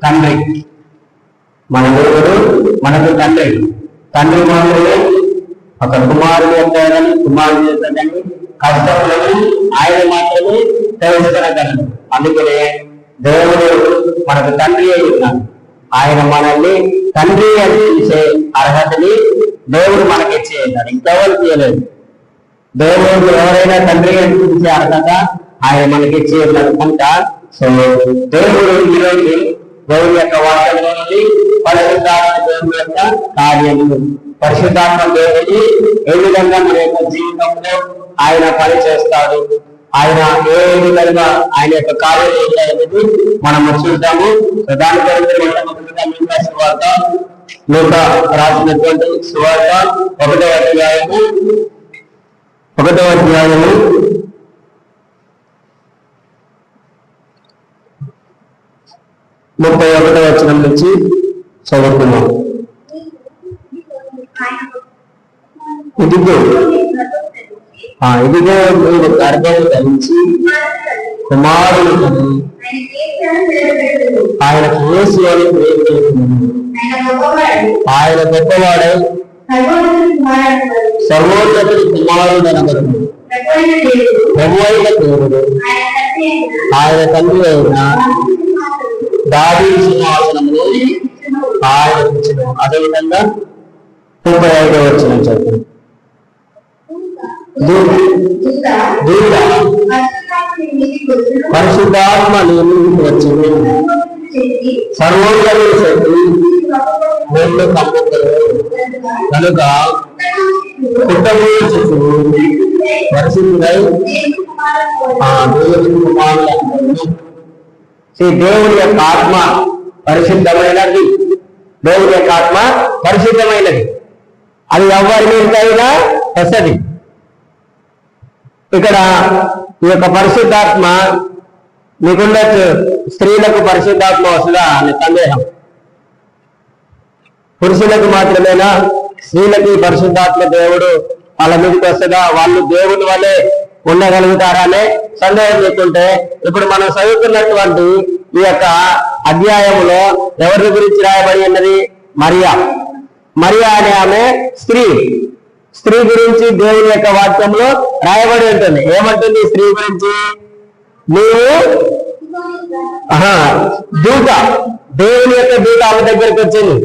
తండ్రి. మన దేవుడు మనకు తండ్రి. తండ్రి మాత్రమే ఒక కుమారుడు చేస్తాడని, కుమారుడు చేస్తాడని, కష్టములని ఆయన మాత్రమే తెలుసుకోగలడు. అందుకనే దేవుడు మనకు తండ్రి అయి ఉన్నాడు. ఆయన మనల్ని తండ్రి అని పిలిచే అర్హతని దేవుడు మనకిచ్చేయన్నాడు, ఇంకెవరు చేయలేదు. దేవుడు ఎవరైనా తండ్రి అని పిలిచే అర్హత ఆయన మనకిచ్చేయన్నాడు కనుక దేవుడు ఈరోజు దేవుడి యొక్క వాక్యంలో నుండి పరిశుద్ధాత్మ దేవుడి యొక్క కార్యము, పరిశుద్ధాత్మ దేవుడి ఏ విధంగా మన యొక్క జీవితంలో ఆయన పని చేస్తాడు, ఆయన ఏ విధంగా ఆయన యొక్క కార్యం ఏంటనేది మనము చూద్దాము. దాని గురించి సువార్త లూకా రాసినటువంటి సువార్త 1వ అధ్యాయము 31వ వచనం నుంచి చదువుకున్నాం. ఇదిగో మీరు గర్భం ధరించి కుమారుడు ఆయనకు యేసు అని పేరు, ఆయన గొప్పవాడై సర్వోన్నతుడి కుమారుడు అనగలడు. ప్రభువైన దేవుడు ఆయన తండ్రి అయిన దావీదు సింహాసనమును ఆయన ఇచ్చెను. అదేవిధంగా 35వ వచనం చదువుతుంది. పరిశుద్ధాత్మ నీకు వచ్చింది, సర్వోన్నతుడి శక్తి రెండు కమ్ముతారు కనుక పుట్టబోయే శిశువు పరిశుద్ధుడై దేవుని కుమారుడు అంటారు. దేవుని యొక్క ఆత్మ పరిశుద్ధమైనది. దేవుని యొక్క ఆత్మ పరిశుద్ధమైనది. అది ఎవరి మీదకైనా వస్తుంది. ఇక్కడ ఈ యొక్క పరిశుద్ధాత్మ మీకుండొచ్చు, స్త్రీలకు పరిశుద్ధాత్మ వస్తుందా అనే సందేహం. పురుషులకు మాత్రమేనా, స్త్రీలకి పరిశుద్ధాత్మ దేవుడు వాళ్ళ మీదకి వస్తుందా, వాళ్ళు దేవుని వల్లే ఉండగలుగుతారా అనే సందేహం లేకుంటే, ఇప్పుడు మనం చదువుతున్నటువంటి ఈ యొక్క అధ్యాయంలో ఎవరి గురించి రాయబడి ఉన్నది? మరియా. మరియా అనే ఆమె స్త్రీ గురించి దేవుని యొక్క వాక్యంలో రాయబడి ఉంటుంది. ఏమంటుంది స్త్రీ గురించి? నీవు దూత, దేవుని యొక్క దూత ఆమె దగ్గరికి వచ్చింది.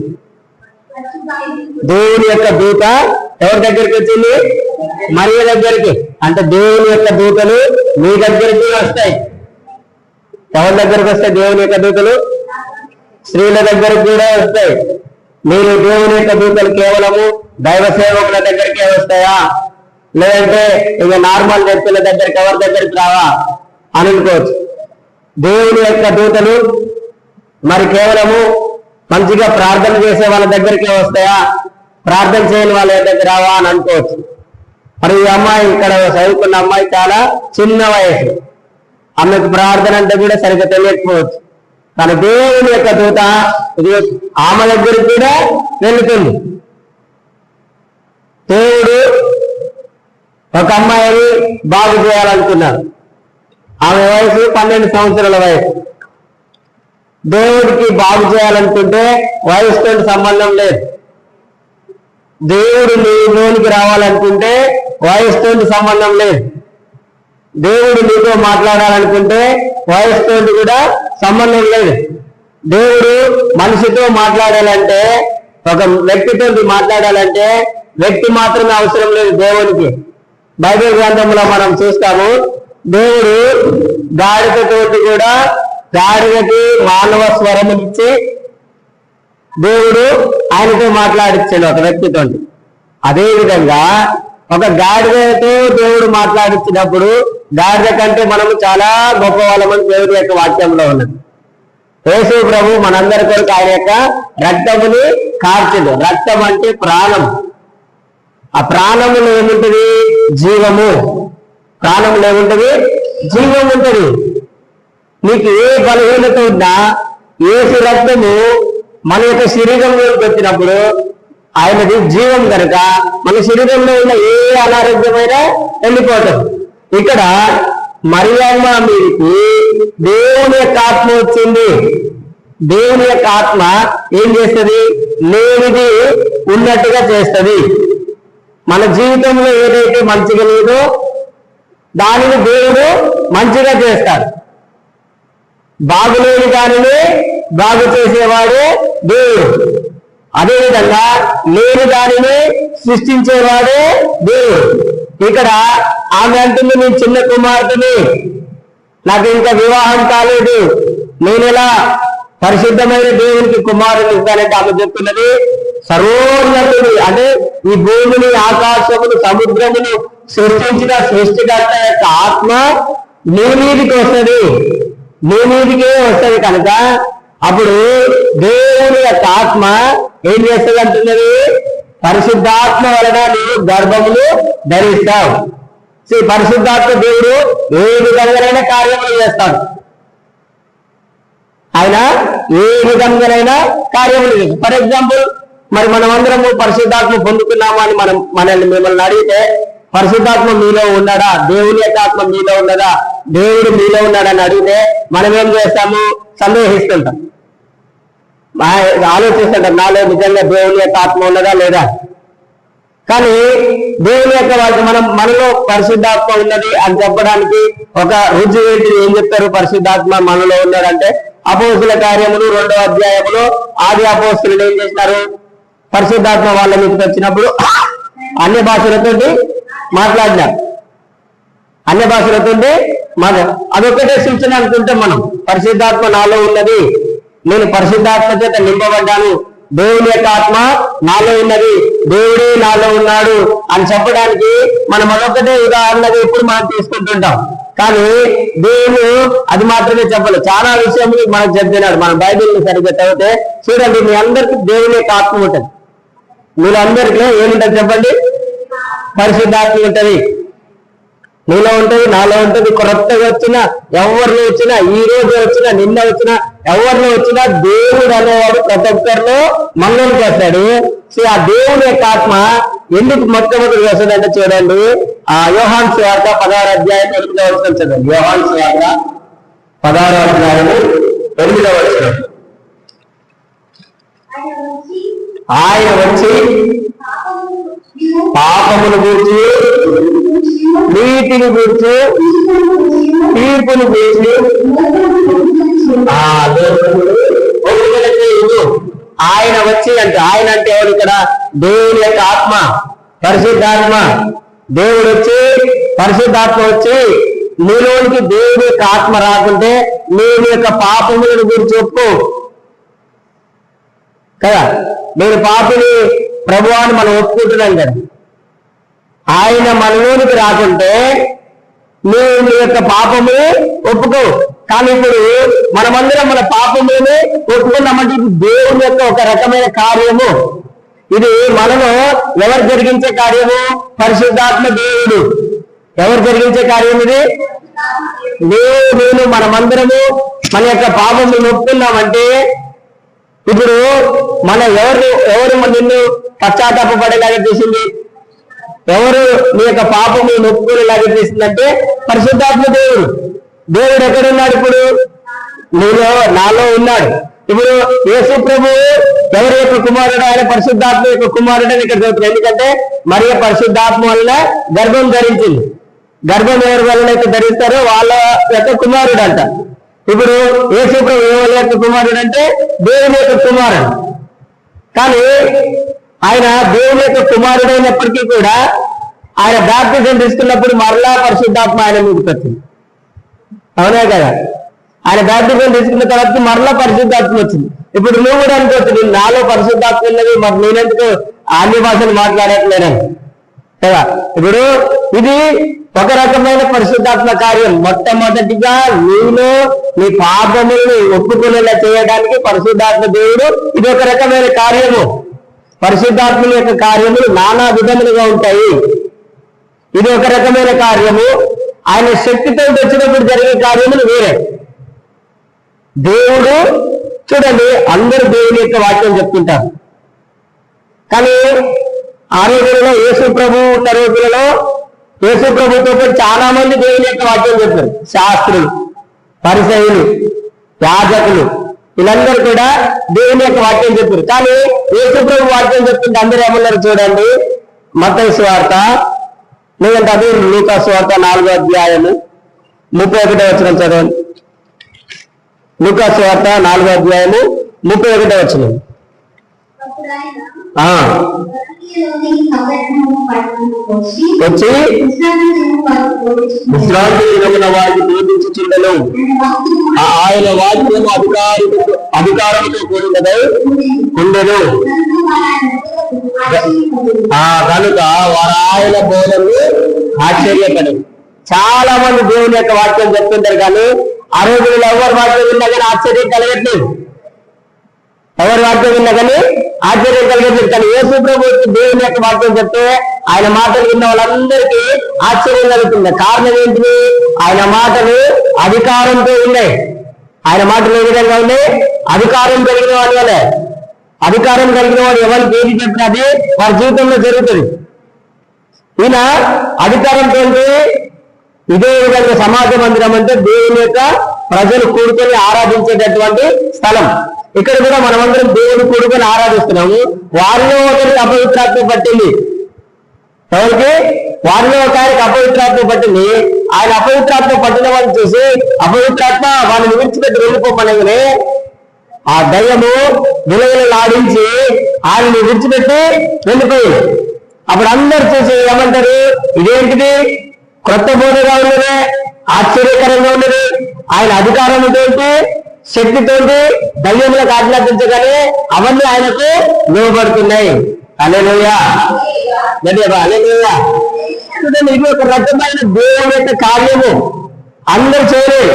దేవుని యొక్క దూత ఎవరి దగ్గరికి వచ్చింది? మరియ దగ్గరికి. అంటే దేవుని యొక్క దూతలు మీ దగ్గరికి వస్తాయి. ఎవరి దగ్గరికి వస్తాయి దేవుని యొక్క దూతలు? స్త్రీల దగ్గరికి కూడా వస్తాయి. మీరు దేవుని యొక్క దూతలు కేవలము దైవ సేవకుల దగ్గరికే వస్తాయా, లేదంటే ఇక నార్మల్ వ్యక్తుల దగ్గరికి ఎవరి దగ్గరికి రావా అని అనుకోవచ్చు. దేవుని యొక్క దూతలు మరి కేవలము మంచిగా ప్రార్థన చేసే వాళ్ళ దగ్గరికే వస్తాయా, ప్రార్థన చేయని వాళ్ళ దగ్గర రావా అని అనుకోవచ్చు. మరి ఈ అమ్మాయి, ఇక్కడ చదువుకున్న అమ్మాయి చాలా చిన్న వయసు, ఆమెకు ప్రార్థన అంటే కూడా సరిగ్గా తెలియకపోవచ్చు. తన దేవుని యొక్క దూత ఇది ఆమె దగ్గరికి కూడా వెళుతుంది. దేవుడు ఒక అమ్మాయిని బాగు చేయాలనుకున్నారు. ఆమె వయసు 12 సంవత్సరాల వయసు. దేవుడికి బాగు చేయాలనుకుంటే వయసుతో సంబంధం లేదు. దేవుడు నీలోనికి రావాలనుకుంటే వయసుతో సంబంధం లేదు. దేవుడు నీతో మాట్లాడాలనుకుంటే వయసుతో కూడా సంబంధం లేదు. దేవుడు మనిషితో మాట్లాడాలంటే, ఒక వ్యక్తితో మాట్లాడాలంటే వ్యక్తి మాత్రమే అవసరం లేదు దేవునికి. బైబిల్ గ్రంథంలో మనం చూస్తాము, దేవుడు గాడిదతోటి కూడా, గాడిదకి మానవ స్వరం ఇచ్చి దేవుడు ఆయనతో మాట్లాడించాడు ఒక వ్యక్తితో. అదేవిధంగా ఒక గాడిదతో దేవుడు మాట్లాడించినప్పుడు గాడిద కంటే మనము చాలా గొప్ప వాళ్ళమని దేవుడి యొక్క వాక్యంలో ఉన్నది. యేసు ప్రభు మనందరి కొరకు ఆయన యొక్క రక్తముని కార్చెను. రక్తం అంటే ప్రాణం. ఆ ప్రాణములో ఏముంటది? జీవము. ప్రాణములో ఏముంటది? జీవం ఉంటది. నీకు ఏ బలహీనత ఉన్నా యేసు రక్తము మన యొక్క శరీరంలోకి వచ్చినప్పుడు ఆయనది జీవం కనుక మన శరీరంలో ఉన్న ఏ అనారోగ్యమైనా వెళ్ళిపోతుంది. ఇక్కడ మరియమ్మ మీదకి దేవుని యొక్క ఆత్మ వచ్చింది. దేవుని యొక్క ఆత్మ ఏం చేస్తుంది? లేనిది ఉన్నట్టుగా చేస్తుంది. మన జీవితంలో ఏదైతే మంచిగా లేదో దానిని దేవుడు మంచిగా చేస్తాడు. బాగులేని దానిని బాగు చేసేవాడే దేవుడు. అదేవిధంగా లేని దానిని సృష్టించేవాడే దేవుడు. ఇక్కడ ఆమె అంటుంది, నేను చిన్న కుమార్తెని, నాకు ఇంకా వివాహం కాలేదు, నేను ఎలా పరిశుద్ధమైన దేవునికి కుమారుని ఇస్తానంటే ఆమె చెప్తున్నది, సర్వోన్నతుడు అంటే ఈ భూమిని, ఆకాశమును, సముద్రమును సృష్టించిన సృష్టికర్త యొక్క ఆత్మ నీ మీదికి వస్తుంది, నీ మీదికే వస్తుంది. కనుక అప్పుడు దేవుని యొక్క ఆత్మ ఏం చేస్తుంది అంటున్నది? పరిశుద్ధాత్మ వలన నీవు గర్భములు ధరిస్తావు. పరిశుద్ధాత్మ దేవుడు ఏ విధంగానైనా కార్యములు చేస్తాడు. ఆయన ఏ విధంగానైనా కార్యములు చేస్తాడు. ఫర్ ఎగ్జాంపుల్, మరి మనమందరము పరిశుద్ధాత్మ పొందుతున్నామా అని మిమ్మల్ని అడిగితే, పరిశుద్ధాత్మ మీలో ఉన్నాడా, దేవుని యొక్క ఆత్మ మీలో ఉన్నదా, దేవుడు మీలో ఉన్నాడని అడిగితే మనం ఏం చేస్తాము? సందేహిస్తుంటాం, ఆలోచిస్తుంటాం, నాలో నిజంగా దేవుని యొక్క ఆత్మ ఉన్నదా లేదా. కానీ దేవుని యొక్క మనలో పరిశుద్ధాత్మ ఉన్నది అని చెప్పడానికి ఒక రుజువు ఏంటి? ఏం చెప్తారు? పరిశుద్ధాత్మ మనలో ఉన్నాడంటే అపోస్తుల కార్యములు 2వ అధ్యాయంలో ఆది అపోస్తులు ఏం చేసినారు? పరిశుద్ధాత్మ వాళ్ళ మీదకి వచ్చినప్పుడు అన్య భాషలతో మాట్లాడినారు. అన్య భాషలతో అదొక్కటే సూచన అనుకుంటే మనం, పరిశుద్ధాత్మ నాలో ఉన్నది, నేను పరిశుద్ధాత్మ చేత నింపబడ్డాను, దేవుని యొక్క ఆత్మ నాలో ఉన్నది, దేవుడే నాలో ఉన్నాడు అని చెప్పడానికి మనం అదొక్కటే ఉదాహరణగా ఎప్పుడు మనం తీసుకుంటుంటాం. కానీ దేవుడు అది మాత్రమే చెప్పలేదు, చాలా విషయములు మనకు చెప్తున్నాడు. మన బైబిల్ని సరిగ్గా చదివితే చూడండి, మీ అందరికీ దేవుని యొక్క ఆత్మ ఉంటుంది. మీరందరికీ ఏముంటుంది చెప్పండి? పరిశుద్ధాత్మ ఉంటుంది. నీలో ఉంటుంది, నాలో ఉంటుంది. కొత్తగా వచ్చినా, ఎవరిలో వచ్చినా, ఈ రోజు వచ్చినా, నిన్న వచ్చినా, ఎవరిలో వచ్చినా దేవుడు అనేవాడు ప్రతి ఒక్కరిలో మంగళం చేస్తాడు. ఆ దేవుని యొక్క ఆత్మ ఎందుకు మొట్టమొదటి వస్తుందంటే చూడండి, ఆ యోహాను సువార్త 16వ అధ్యాయం 8వ వచనం చదండి. యోహాను సువార్త 16వ అధ్యాయం 8వ వచనం. ఆయన వచ్చి పాపమును గురించి, నీతిని గురించి, తీర్పును గురించి, ఆయన వచ్చి అంటే, ఆయన అంటే ఎవరు ఇక్కడ? దేవుని యొక్క ఆత్మ, పరిశుద్ధాత్మ. దేవుడు వచ్చి, పరిశుద్ధాత్మ వచ్చి నీలోనికి దేవుని యొక్క ఆత్మ రాకుంటే నేను యొక్క పాపములను గురించి ఒప్పు కదా. నేను పాపిని ప్రభువాన్ని మనం ఒప్పుకుంటున్నాం కదా. ఆయన మనలోనికి రాకుంటే నువ్వు నీ యొక్క పాపము ఒప్పుకో. కానీ ఇప్పుడు మనమందరం మన పాపముని ఒప్పుకున్నామంటే ఇది దేవుని యొక్క ఒక రకమైన కార్యము. ఇది మనము ఎవరు జరిగించే కార్యము? పరిశుద్ధాత్మ దేవుడు. ఎవరు జరిగించే కార్యం ఇది? నేను మనమందరము మన యొక్క పాపముని ఒప్పుకున్నామంటే ఇప్పుడు ఎవరు నిన్ను పశ్చాత్తాపపడేలాగా చేసింది? ఎవరు నీ యొక్క పాపము నొప్పుకునేలాగా చేసిందంటే పరిశుద్ధాత్మ దేవుడు. దేవుడు ఎక్కడున్నాడు? ఇప్పుడు నీలో, నాలో ఉన్నాడు. ఇప్పుడు యేసు ప్రభు ఎవరి యొక్క కుమారుడు? ఆయన పరిశుద్ధాత్మ యొక్క కుమారుడు అని ఇక్కడ చెబుతుంది. ఎందుకంటే మరియ పరిశుద్ధాత్మ వల్ల గర్భం ధరించింది. గర్భం ఎవరి వల్ల అయితే ధరిస్తారో వాళ్ళ యొక్క కుమారుడు అంట. ఇప్పుడు యేసు ప్రభు ఎవరి యొక్క కుమారుడు అంటే దేవుని యొక్క కుమారుడు. కానీ ఆయన దేవుని యొక్క కుమారుడైనప్పటికీ కూడా ఆయన బాప్టిజం తీసుకున్నప్పుడు మరలా పరిశుద్ధాత్మ ఆయన మీదకి వచ్చింది. అవునా కదా? ఆయన బాప్టిజం తీసుకున్న తర్వాత మరలా పరిశుద్ధాత్మ వచ్చింది. ఇప్పుడు నువ్వు కూడా అనుకోవచ్చు, నాలో పరిశుద్ధాత్మ ఉన్నది, మరి నేనెందుకు అన్య భాషలు మాట్లాడట్లేనని కదా. ఇప్పుడు ఇది ఒక రకమైన పరిశుద్ధాత్మ కార్యం. మొట్టమొదటిగా నీలో నీ పాపములను ఒప్పుకునేలా చేయడానికి పరిశుద్ధాత్మ దేవుడు ఇది ఒక రకమైన కార్యము. పరిశుద్ధాత్మ యొక్క కార్యములు నానా విధములుగా ఉంటాయి. ఇది ఒక రకమైన కార్యము. ఆయన శక్తితో వచ్చినప్పుడు జరిగే కార్యములు వేరే. దేవుడు చూడండి, అందరూ దేవుని యొక్క వాక్యం చెప్తుంటారు. కానీ ఆ రోజులలో యేసు ప్రభు ఉన్న రోజులలో యేసు ప్రభుతో పాటు చాలా మంది దేవుని యొక్క వాక్యం చెప్తారు. శాస్త్రులు, పరిసయ్యులు, యాజకులు, వీళ్ళందరూ కూడా దేవుని యొక్క వాక్యం చెప్పారు. కానీ యేసు ప్రభు వాక్యం చెప్తుంటే అందరూ ఏమన్నారు చూడండి. మత్తయి సువార్త లేదంటే అదే లూకా సువార్త 4వ అధ్యాయము 31వ వచనం చదవండి. లూకా సువార్త 4వ అధ్యాయము 31వ వచనం. వచ్చి విశ్రాంతి దినమున వారికి బోధించుచుండెను. ఆయన వాక్యం అధికారంతో కూడినదై ఉండెను. కనుక వారు ఆయన బోధనలు ఆశ్చర్యపడి. చాలా మంది దేవుని యొక్క వాక్యం చెప్తుంటారు, కానీ ఆ రోజుల్లో ఎవరి వాక్యం విన్నా కానీ ఆశ్చర్యం కలగట్లేదు. ఎవరి వాక్యం విన్నా కానీ ఆశ్చర్యం కలగట్లేదు. కానీ యేసు ప్రభు దేవుని యొక్క వాక్యం చెప్తే ఆయన మాటలు విన్న వాళ్ళందరికీ ఆశ్చర్యం కలుగుతుంది. కారణం ఏంటిది? ఆయన మాటలు అధికారంతో ఉన్నాయి. ఆయన మాటలు ఏ విధంగా ఉన్నాయి? అధికారం కలిగిన వాడి వల్లే. అధికారం కలిగిన వాడు ఎవరికి ఏది చెప్పినా అది వారి జీవితంలో జరుగుతుంది. ఈయన అధికారంతో ఇదే విధంగా సమాజ మందిరం అంటే దేవుని యొక్క ప్రజలు కూడుకొని ఆరాధించేటటువంటి స్థలం. ఇక్కడ కూడా మనమందరం దేవుని కూడుకొని ఆరాధిస్తున్నాము. వారిలో ఒకరికి అపవిత్రాత్మ పట్టింది. ఎవరికి? వారిలో ఒక ఆయనకి అపవిత్రాత్మ పట్టింది. ఆయన అపవిత్రాత్మ పట్టిన వాళ్ళని చూసి అపవిత్రాత్మ వాళ్ళని విడిచిపెట్టి వెళ్ళిపోమనగానే ఆ దయ్యము విలవిలలాడించి ఆయన్ని విడిచిపెట్టి వెళ్ళిపోయింది. అప్పుడు అందరు చూసి ఏమంటారు? ఇదేంటిది? క్రొత్త బోధగా ఉన్నది, ఆశ్చర్యకరంగా ఉన్నది. ఆయన అధికారంతో శక్తితోటి దయ్యములకు ఆజ్ఞాపించగానే అవన్నీ ఆయనకు లోబడుతున్నాయి. హల్లెలూయా, హల్లెలూయా. ఇది ఒక రకమైన దేవుని యొక్క కార్యము. అందరు చేయలేదు,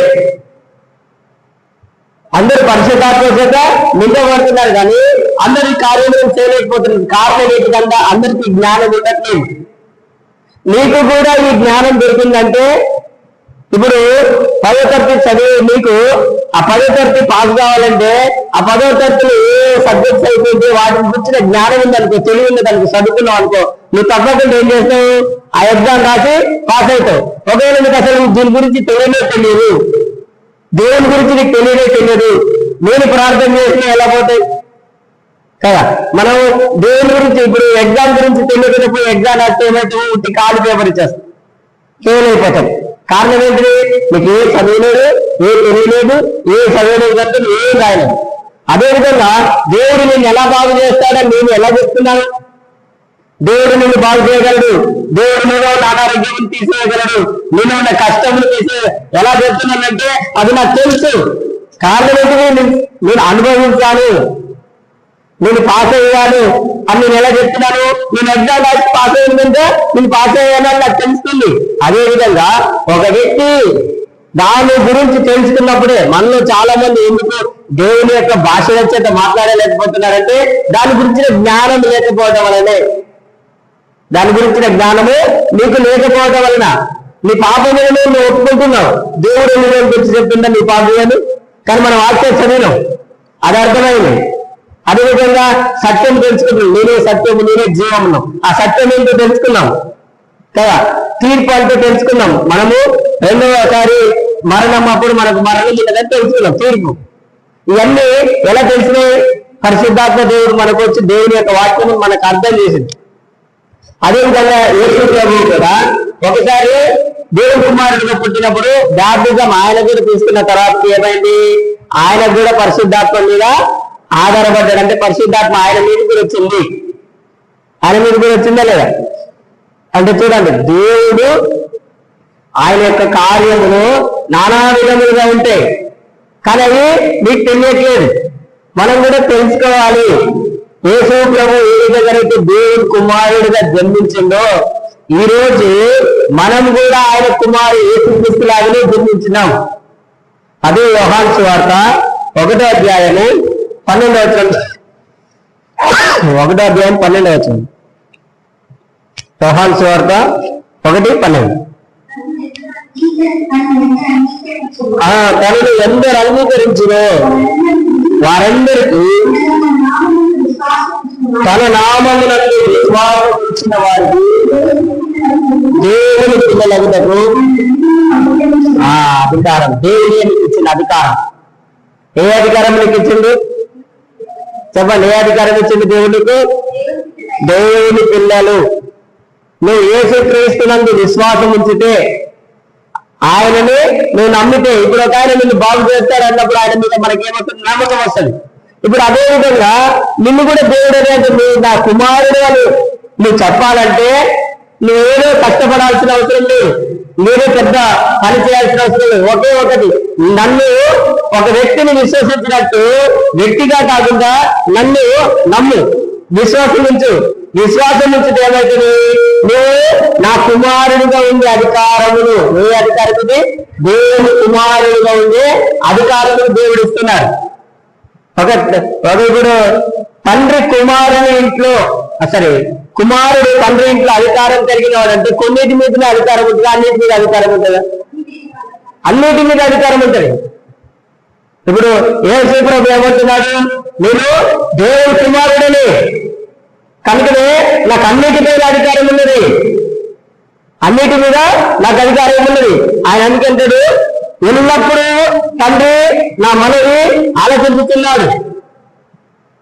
అందరు పరిశుద్ధాత్మ చేత నింపబడుతున్నారు, కానీ అందరు ఈ కార్యం చేయలేకపోతున్నారు. కారణం ఏంటిదంటే అందరికీ జ్ఞానం ఉండట్లేదు. నీకు కూడా ఈ జ్ఞానం దొరికిందంటే ఇప్పుడు 10వ తరగతి చదివి నీకు ఆ 10వ తరగతి పాస్ కావాలంటే ఆ 10వ తరగతిలో ఏ సబ్జెక్ట్స్ అయిపోతే వాటిని గురించిన జ్ఞానం ఉందనుకో, తెలివి ఉంది అనుకో, చదువుకున్నావు అనుకో, నువ్వు తప్పకుండా ఏం చేస్తావు? ఆ ఎగ్జామ్ రాసి పాస్ అవుతావు. ఒకవేళ నీకు అసలు దీని గురించి తెలియదు, దేవుని గురించి నీకు తెలియదు, నేను ప్రార్థన చేసినా ఎలా పోతాయి కదా. మనం దేవుని గురించి ఇప్పుడు ఎగ్జామ్ గురించి తెలియకపోయి ఎగ్జామ్ రాస్తే ఏమైతే ఖాళీ పేపర్ ఇచ్చేస్తాం, ఫెయిల్ అయిపోతాం. కారణం ఏంటిది? నీకు ఏ చదివలేదు, ఏ తెలియలేదు, ఏ చదవలేదు కంటే ఏం రాయలేదు. అదేవిధంగా దేవుడు నిన్ను ఎలా బాగు చేస్తాడని నేను ఎలా చెప్తున్నాను? దేవుడు నిన్ను బాగు చేయగలడు. దేవుడు మీద ఉన్న అనారోగ్యం తీసేయగలడు. నేను ఉన్న కష్టములు ఎలా చెప్తున్నానంటే అది నాకు తెలుసు. కారణం ఏంటిది? నేను అనుభవించాను, నేను పాస్ అయ్యాను అని నేను ఎలా చెప్తున్నాను? నేను ఎగ్జామ్ రాసి పాస్ అయ్యిందంటే నేను పాస్ అయ్యానని నాకు తెలుస్తుంది. అదేవిధంగా ఒక వ్యక్తి దాని గురించి తెలుసుకున్నప్పుడే మనలో చాలా మంది ఎందుకు దేవుని యొక్క భాష చేత మాట్లాడలేకపోతున్నారంటే దాని గురించిన జ్ఞానం లేకపోవడం వలనే. దాని గురించిన జ్ఞానము నీకు లేకపోవడం వలన నీ పాపములను నువ్వు ఒప్పుకుంటున్నావు. దేవుడు ఎన్ని గురించి చెప్తుందా నీ పాపములను, కానీ మనం వాక్యం చదివినాం, అది అర్థమైంది. అదేవిధంగా సత్యం తెలుసుకున్నాం, నేనే సత్యము నేనే జీవమున్నాం. ఆ సత్యం ఏంటో తెలుసుకున్నాం కదా. తీర్పు అంటే తెలుసుకున్నాం. మనము రెండవసారి మరణం అప్పుడు మనకు మరణం లేదని తెలుసుకున్నాం, తీర్పు. ఇవన్నీ ఎలా తెలిసినాయి? పరిశుద్ధాత్మ దేవుడు మనకు వచ్చి దేవుని యొక్క వాక్యం మనకు అర్థం చేసింది. అదేవిధంగా యేసు ప్రభువు కూడా ఒకసారి దేవుని కుమారుడిగా పుట్టినప్పుడు బాప్తిజం ఆయన కూడా తీసుకున్న తర్వాత ఏమైంది? ఆయనకు కూడా పరిశుద్ధాత్మ మీద ఆధారపడ్డాడు. అంటే పరిశుద్ధాత్మ ఆయన మీద కూడా వచ్చింది. ఆయన మీద కూడా వచ్చిందా లేదా అంటే చూడండి, దేవుడు ఆయన యొక్క కార్యములు నానా విధములుగా ఉంటాయి, కానీ అవి మీకు తెలియట్లేదు. మనం కూడా తెలుసుకోవాలి. యేసు ప్రభు ఏ విధంగా అయితే దేవుని కుమారుడిగా జన్మించిందో ఈ రోజు మనం కూడా ఆయన కుమారుడు యేసుక్రీస్తులాగానే జన్మించినాం. అదే యోహాను సువార్త 1వ అధ్యాయము 12వ వచనం. 1వ అధ్యాయం 12వ వచనం. యోహాను సువార్త 1:12. తనను ఎందరు అంగీకరించినో వారందరికీ తన నామమునందు విశ్వాసం ఇచ్చిన వారికి దేవుని పిల్లలకు అధికారం, దేవుని ఇచ్చిన అధికారం. ఏ అధికారం నీకు ఇచ్చిండు? చెప్పండి, ఏ అధికారం ఇచ్చింది దేవునికి? దేవుని పిల్లలు. నువ్వు యేసుక్రీస్తునందు విశ్వాసం ఉంచితే, ఆయనని నువ్వు నమ్మితే, ఇప్పుడు ఒక ఆయన నిన్ను బాగు చేస్తాడు అన్నప్పుడు ఆయన మీద మనకేమవుతుంది? నమ్మకం వస్తుంది. ఇప్పుడు అదే విధంగా నిన్ను కూడా దేవుడు అంటే నువ్వు నా కుమారుడు అని నువ్వు చెప్పాలంటే నువ్వేదో కష్టపడాల్సిన అవసరం లేదు, నేనే పెద్ద పని చేయాల్సిన అవసరం లేదు. ఒకే ఒకటి, నన్ను ఒక వ్యక్తిని విశ్వసించినట్టు వ్యక్తిగా కాకుండా నన్ను నమ్ము, విశ్వాసం ఉంచు. విశ్వాసం ఉంచితే ఏమవుతుంది? నువ్వు నా కుమారుడిగా ఉండే అధికారమును, ఏ అధికారం ఇది? దేవుని కుమారుడిగా ఉండే అధికారమును దేవుడు ఇస్తున్నాడు. ఇప్పుడు తండ్రి కుమారుని ఇంట్లో, సరే కుమారుడు తండ్రి ఇంట్లో అధికారం కలిగిన వాడంటే కొన్నిటి మీదనే అధికారం ఉంటుంది, అన్నిటి మీద అధికారం ఉంటుందా? అన్నిటి మీద అధికారం ఉంటుంది. ఇప్పుడు యేసు ప్రభువు ఏమంటున్నాడు? నేను దేవుని కుమారుడని, కనుకనే నాకు అన్నిటి మీద అధికారం ఉన్నది, అన్నిటి మీద నాకు అధికారం ఉన్నది. ఆయన అందుకంటాడు, ఎల్లప్పుడూ తండ్రి నా మనవి ఆలోచించుతున్నాడు.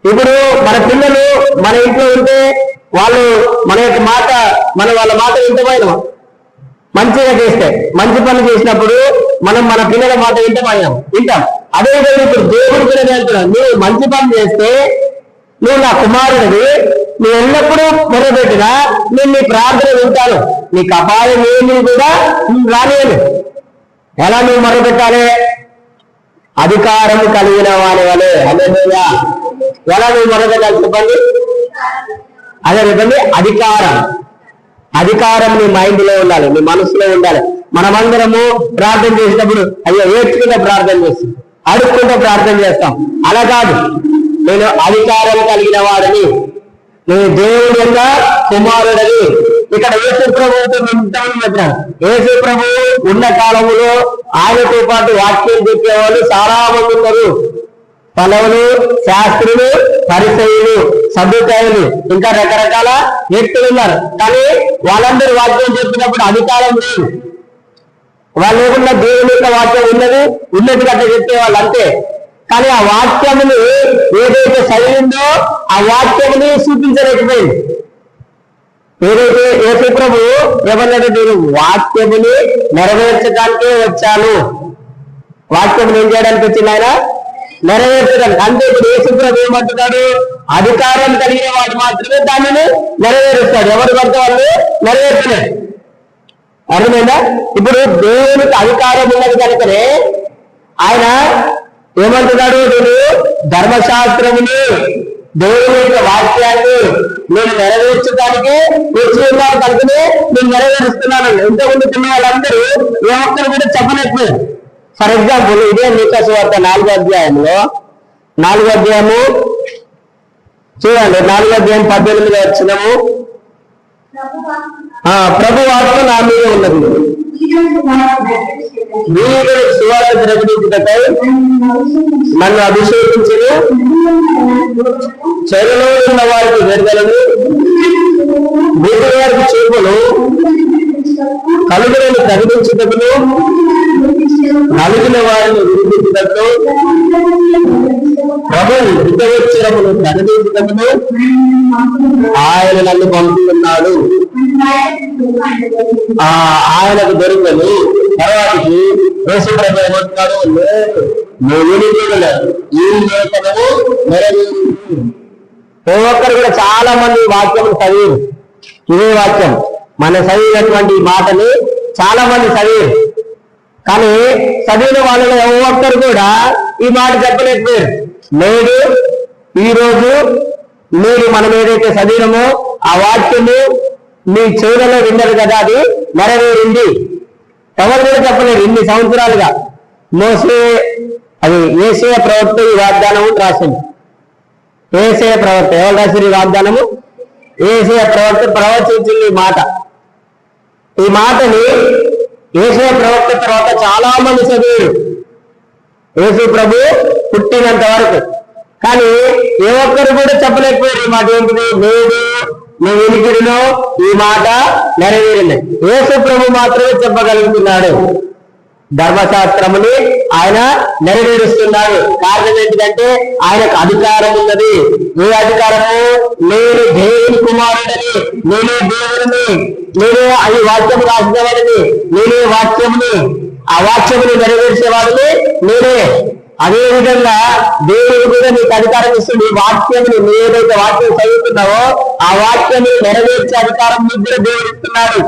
ఇప్పుడు మన పిల్లలు మన ఇంట్లో ఉంటే వాళ్ళు మన యొక్క మాట, వాళ్ళ మాట వింటమైనా మంచిగా చేస్తే, మంచి పనులు చేసినప్పుడు మనం మన పిల్లల మాట వింటాం. అదేవిధంగా ఇప్పుడు దేవుడి పిల్లలు అంటున్నాడు, నువ్వు మంచి పని చేస్తే నువ్వు నా కుమారుడివి, నువ్వు ఎల్లప్పుడూ మొదలుపెట్టినా నేను నీ ప్రార్థన వింటాను, నీకు అపాయం ఏమీ కూడా రాలేదు. ఎలా నువ్వు మొదలుపెట్టాలి? అధికారం కలిగిన వారి వలె. అదే ఎలా నువ్వు మొదలుపెట్టాలి చెప్పండి? అదే చెప్పండి, అధికారం నీ మైండ్ లో ఉండాలి, నీ మనసులో ఉండాలి. మనమందరము ప్రార్థన చేసినప్పుడు అయ్యో ఏడ్చుకుంటే ప్రార్థన చేస్తాం, అడుక్కుంటే ప్రార్థన చేస్తాం. అలా కాదు, నేను అధికారం కలిగిన వాడిని, నేను దేవుడి యొక్క కుమారుడని. ఇక్కడ యేసు ప్రభువుతో ఉంటామని, యేసు ప్రభువు ఉన్న కాలంలో ఆయనతో పాటు వాక్యం చెప్పేవాళ్ళు చాలా మంది ఉన్నారు. పలవులు, శాస్త్రులు, పరిసయ్యులు, సదుకాయులు, ఇంకా రకరకాల వ్యక్తులు ఉన్నారు. కానీ వాళ్ళందరూ వాక్యం చెప్పినప్పుడు అధికారం లేదు. వాళ్ళు లేకుండా దేవుని యొక్క వాక్యం ఉన్నది అట్లా చెప్పేవాళ్ళు అంతే. కానీ ఆ వాక్యముని ఏదైతే చదివిందో ఆ వాక్యముని చూపించలేకపోయింది. ఏదైతే యేసు ప్రభు ఏమన్నాడు? నేను వాక్యముని నెరవేర్చడానికే వచ్చాను. వాక్యముని ఏం చేయడానికి వచ్చింది? ఆయన నెరవేర్చడానికి. అంటే ఇప్పుడు యేసు ప్రభు ఏమంటున్నాడు? అధికారం కలిగిన వాడు మాత్రమే దానిని నెరవేరుస్తాడు, ఎవరు పడితే వాళ్ళు నెరవేర్చలేదు. అర్థమైందా? ఇప్పుడు దేవునికి అధికారం ఉన్నది కనుకనే ఆయన ఏమంటున్నాడు? నేను ధర్మశాస్త్రముని, దేవుని యొక్క వాక్యాన్ని నేను నెరవేర్చడానికి వచ్చి ఉన్నాను కనుకనే నేను నెరవేరుస్తున్నాను. ఇంతకుముందు తిన్న వాళ్ళందరూ ఏ ఒక్కరు కూడా చెప్పలేకపోయారు. ఫర్ ఎగ్జాంపుల్ ఇదే లూకా సువార్త 4వ అధ్యాయంలో 4వ అధ్యాయము చూడండి, 4వ అధ్యాయం 18వ వచనము, ప్రభు వాక్కు నా మీద ఉన్నది, వీరు సువార్త ప్రకటించుటకై నన్ను అభిషేకించను, చెరలో ఉన్న వారికి విడుదలను, వీటి వారికి చూపును, కలుగులను ప్రకటించుటకును, నలిగిన వారిని విడిపించుటకు, ప్రభు యుద్ధవచ్చరమును ప్రకటించుటకును ఆయన నన్ను పంపుతున్నాడు. ఆయనకు దొరికని తర్వాతకి యేసు ప్రభు ఏమంటున్నాడు? నువ్వు ఈ లేఖనము నెరవేరు. ఏ ఒక్కరు కూడా చాలా మంది వాక్యం చదివారు. ఇదే వాక్యం మన చదివినటువంటి మాటని చాలా మంది చదివారు. కానీ చదివిన వాళ్ళలో ఏ ఒక్కరు కూడా ఈ మాట చెప్పలేకపోయారు. నేడు ఈ రోజు మీరు మనం ఏదైతే చదివినమో ఆ వాక్యము మీ చెవులలో విన్నారు కదా, అది నెరవేరింది. ఎవరు కూడా చెప్పలేదు ఇన్ని సంవత్సరాలుగా. అది యేసయ్య ప్రవక్త ఈ వాగ్దానము రాసింది. యేసయ్య ప్రవక్త ఎవరు రాసిన ఈ వాగ్దానము? యేసయ్య ప్రవక్త ప్రవచించింది ఈ మాట. ఈ మాటని యేసయ్య ప్రవక్త తర్వాత చాలా మంది చదివారు యేసు ప్రభు పుట్టినంత వరకు. కానీ ఏ ఒక్కరు కూడా చెప్పలేకపోయారు ఈ మాట ఏంటిది? నేడు నీ వినికిడిలో ఈ మాట నెరవేరింది. యేసు ప్రభు మాత్రమే చెప్పగలుగుతున్నాడు. ధర్మశాస్త్రముని ఆయన నెరవేరుస్తున్నాడు. కారణం ఏంటిదంటే ఆయనకు అధికారం ఉన్నది. ఏ అధికారము? నేను దేవుని కుమారుడని, నేనే దేవుడిని, నేనే అది వాక్యము రాసినవాడిని, నేనే వాక్యముని, ఆ వాక్యముని నెరవేర్చేవాడిని నేనే. అదే విధంగా దేవుడు కూడా నీకు అధికారం ఇస్తుంది. వాక్యముని, నువ్వు ఏదైతే వాక్యం చదువుతున్నావో ఆ వాక్యాన్ని నెరవేర్చే అధికారం నీకు కూడా దేవుడు ఇస్తున్నాడు.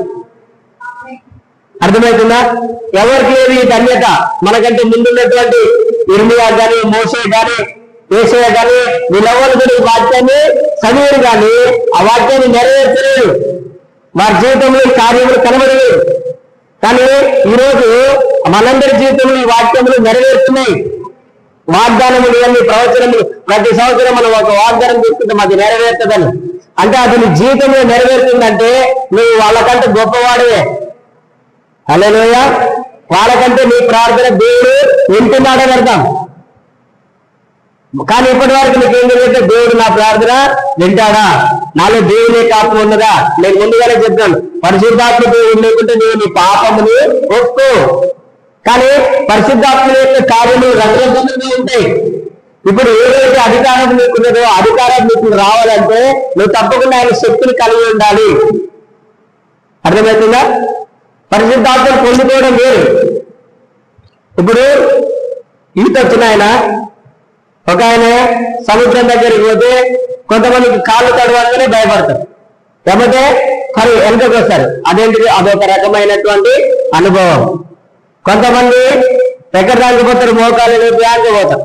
అర్థమవుతుందా? ఎవరికి లేదు ఈ ధన్యత? మనకంటే ముందున్నటువంటి ఇర్మియా కానీ, మోషే కానీ, యేషయా కానీ వీళ్ళెవరు కూడా ఈ వాక్యాన్ని చదివారు కానీ ఆ వాక్యాన్ని నెరవేర్చలేదు. వారి జీవితంలో ఈ కార్యములు కనబడలేదు. కానీ ఈరోజు మనందరి జీవితంలో ఈ వాక్యములు నెరవేరుతున్నాయి. వాగ్దానములు, ఇవన్నీ ప్రవచనములు, ప్రతి సంవత్సరం మనం ఒక వాగ్దానం తీసుకుంటాం, అది నెరవేరుతుందని. అంటే అది నీ జీవితంలో నెరవేరుతుందంటే నువ్వు వాళ్ళకంటే గొప్పవాడివే. హల్లెలూయా. వాళ్ళకంటే నీ ప్రార్థన దేవుడు వింటున్నాడని అర్థం. కానీ ఇప్పటి వరకు నీకు ఏం తెలియదు, దేవుడు నా ప్రార్థన వింటాడా, నాలో దేవుని ఆత్మ ఉన్నదా? నేను ముందుగానే చెప్తాను, పరిశుద్ధాత్మ దేవుడు లేకుంటే నువ్వు నీ పాపముని ఒప్పుకో. కానీ పరిశుద్ధాత్మ యొక్క కార్యములు రంగురంగులుగా ఉంటాయి. ఇప్పుడు ఏదైతే అధికారం నీకున్నదో అధికారం నీకు రావాలంటే నువ్వు తప్పకుండా ఆయన శక్తిని కలిగి ఉండాలి. అర్థమవుతుందా? పరిశుద్ధాత్మను పొందుకోవడం వేరు. ఇప్పుడు ఈత వచ్చిన ఒక ఆయన సముద్రం దగ్గరికి పోతే కొంతమందికి కాళ్ళు తడవాలని భయపడతారు, లేకపోతే మరి వెనుకకు వస్తారు. అదేంటిది? అదొక రకమైనటువంటి అనుభవం. కొంతమంది ఎక్కడానికి పోతారు, మోకాలు లేపి పోతారు.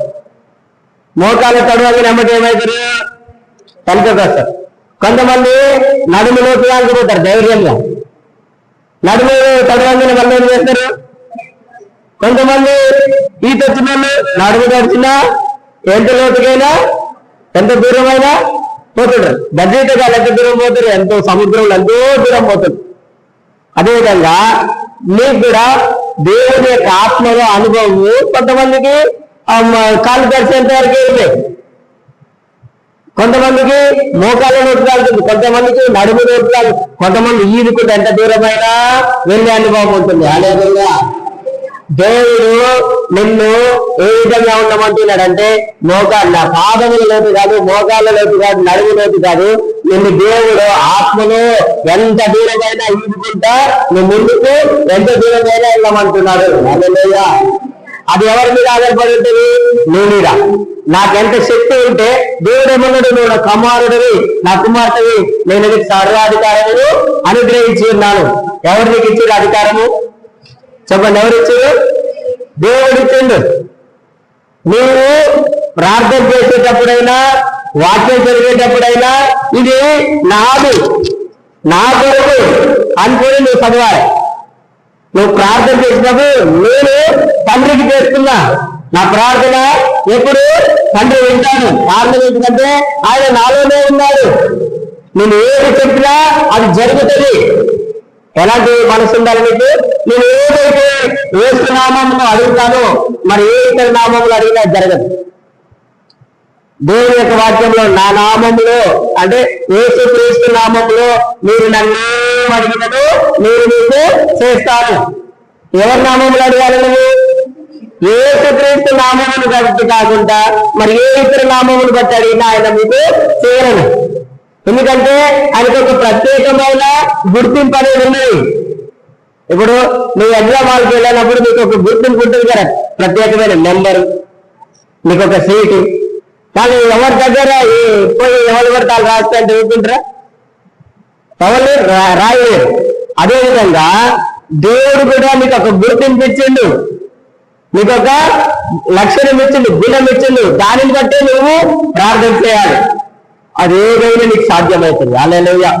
మోకాలు తడవాలని ఎమ్మటి ఏమవుతారు? వెనుకకు వస్తారు. కొంతమంది నడుములోకి పోతారు ధైర్యంగా, నడుము తడవాలని మళ్ళీ ఏం చేస్తారు? కొంతమంది ఈత వచ్చిన నడుము తడిచినా ఎంత లోతుకైనా ఎంత దూరమైనా పోతుంటారు. బడ్జెట్గా ఎంత దూరం పోతారు, ఎంతో సముద్రంలో ఎంతో దూరం పోతుంది. అదేవిధంగా మీకు కూడా దేవుని యొక్క ఆత్మలో అనుభవం కొంతమందికి కాళ్ళు తడిచేంత వరకు వెళ్ళే, కొంతమందికి మోకాళ్ళ నోటు కాలుతుంది, కొంతమందికి నడుము నోటు కాదు, కొంతమంది ఈదుకుంటే ఎంత దూరమైనా వెళ్ళే అనుభవం ఉంటుంది. అదేవిధంగా దేవుడు నిన్ను ఏ విధంగా ఉండమంటున్నాడంటే మోకాళ్ళ పాదముల లోతు కాదు, మోకాళ్ళ లోతు కాదు, నడుము లోతు కాదు, నిన్ను దేవుడు ఆత్మలో ఎంత దూరమైనా ఈదుకుంటా నువ్వు ముందుకు ఎంత దూరమైనా వెళ్ళమంటున్నాడు. హల్లెలూయా. అది ఎవరి మీద ఆధారపడి ఉంటుంది? నీ మీద. నాకెంత శక్తి ఉంటే దేవుడు ఏమన్నాడు, నువ్వు నా కుమారుడివి, నా కుమార్తెవి, నేను నీకు సర్వాధికారమును అనుగ్రహించి ఉన్నాను. ఎవరు నీకు ఇచ్చాడు అధికారము? చెప్పండి, ఎవరు ఇచ్చారు? దేవుడు ఇచ్చిండు. నీవు ప్రార్థన చేసేటప్పుడైనా వాక్యం చదివేటప్పుడైనా ఇది నాది, నా కొరకు అనుకుని నువ్వు చదవాలి. నువ్వు ప్రార్థన చేసినప్పుడు నేను తండ్రికి చేస్తున్నా, నా ప్రార్థన ఎప్పుడు తండ్రి వింటాను. ప్రార్థన ఎందుకంటే ఆయన నాలోనే ఉన్నాడు. నేను ఏది చెప్పినా అది జరుగుతుంది. ఎలాంటి మనసు ఉండాలి మీకు? నేను ఏదైతే యేసు నామమును అడుగుతానో మరి ఏ ఇతర నామములు అడిగినా జరగదు. దేవుని యొక్క వాక్యంలో నా నామములో అంటే యేసు క్రీస్తు నామములో మీరు నన్నేం అడిగినను నేను మీకు చేస్తాను. ఎవరి నామములు అడగాలి నువ్వు? యేసు క్రీస్తు నామమును బట్టి కాకుండా మరి ఏ ఇతర నామములు బట్టి అడిగినా ఆయన మీకు చేయను. ఎందుకంటే ఆయనకు ఒక ప్రత్యేకమైన గుర్తింపు అనేది ఉన్నది. ఇప్పుడు నువ్వు ఎగ్జామ్ హాల్కి వెళ్ళినప్పుడు నీకు ఒక గుర్తింపు ఉంటుంది కదా, ప్రత్యేకమైన నెంబరు, నీకు ఒక సీటు. కానీ ఎవరి దగ్గర పోయి ఎవరు పడతారు రాస్తే అంటే ఊరుకుంటారా? ఎవరు రాయలేరు. అదేవిధంగా దేవుడు కూడా నీకు ఒక గుర్తింపు ఇచ్చిండు, నీకు ఒక లక్షణం ఇచ్చిండు, గుణం ఇచ్చిండు. దానిని బట్టే నువ్వు ప్రార్థన చేయాలి. అదేదైనా నీకు సాధ్యమవుతుంది. హల్లెలూయా.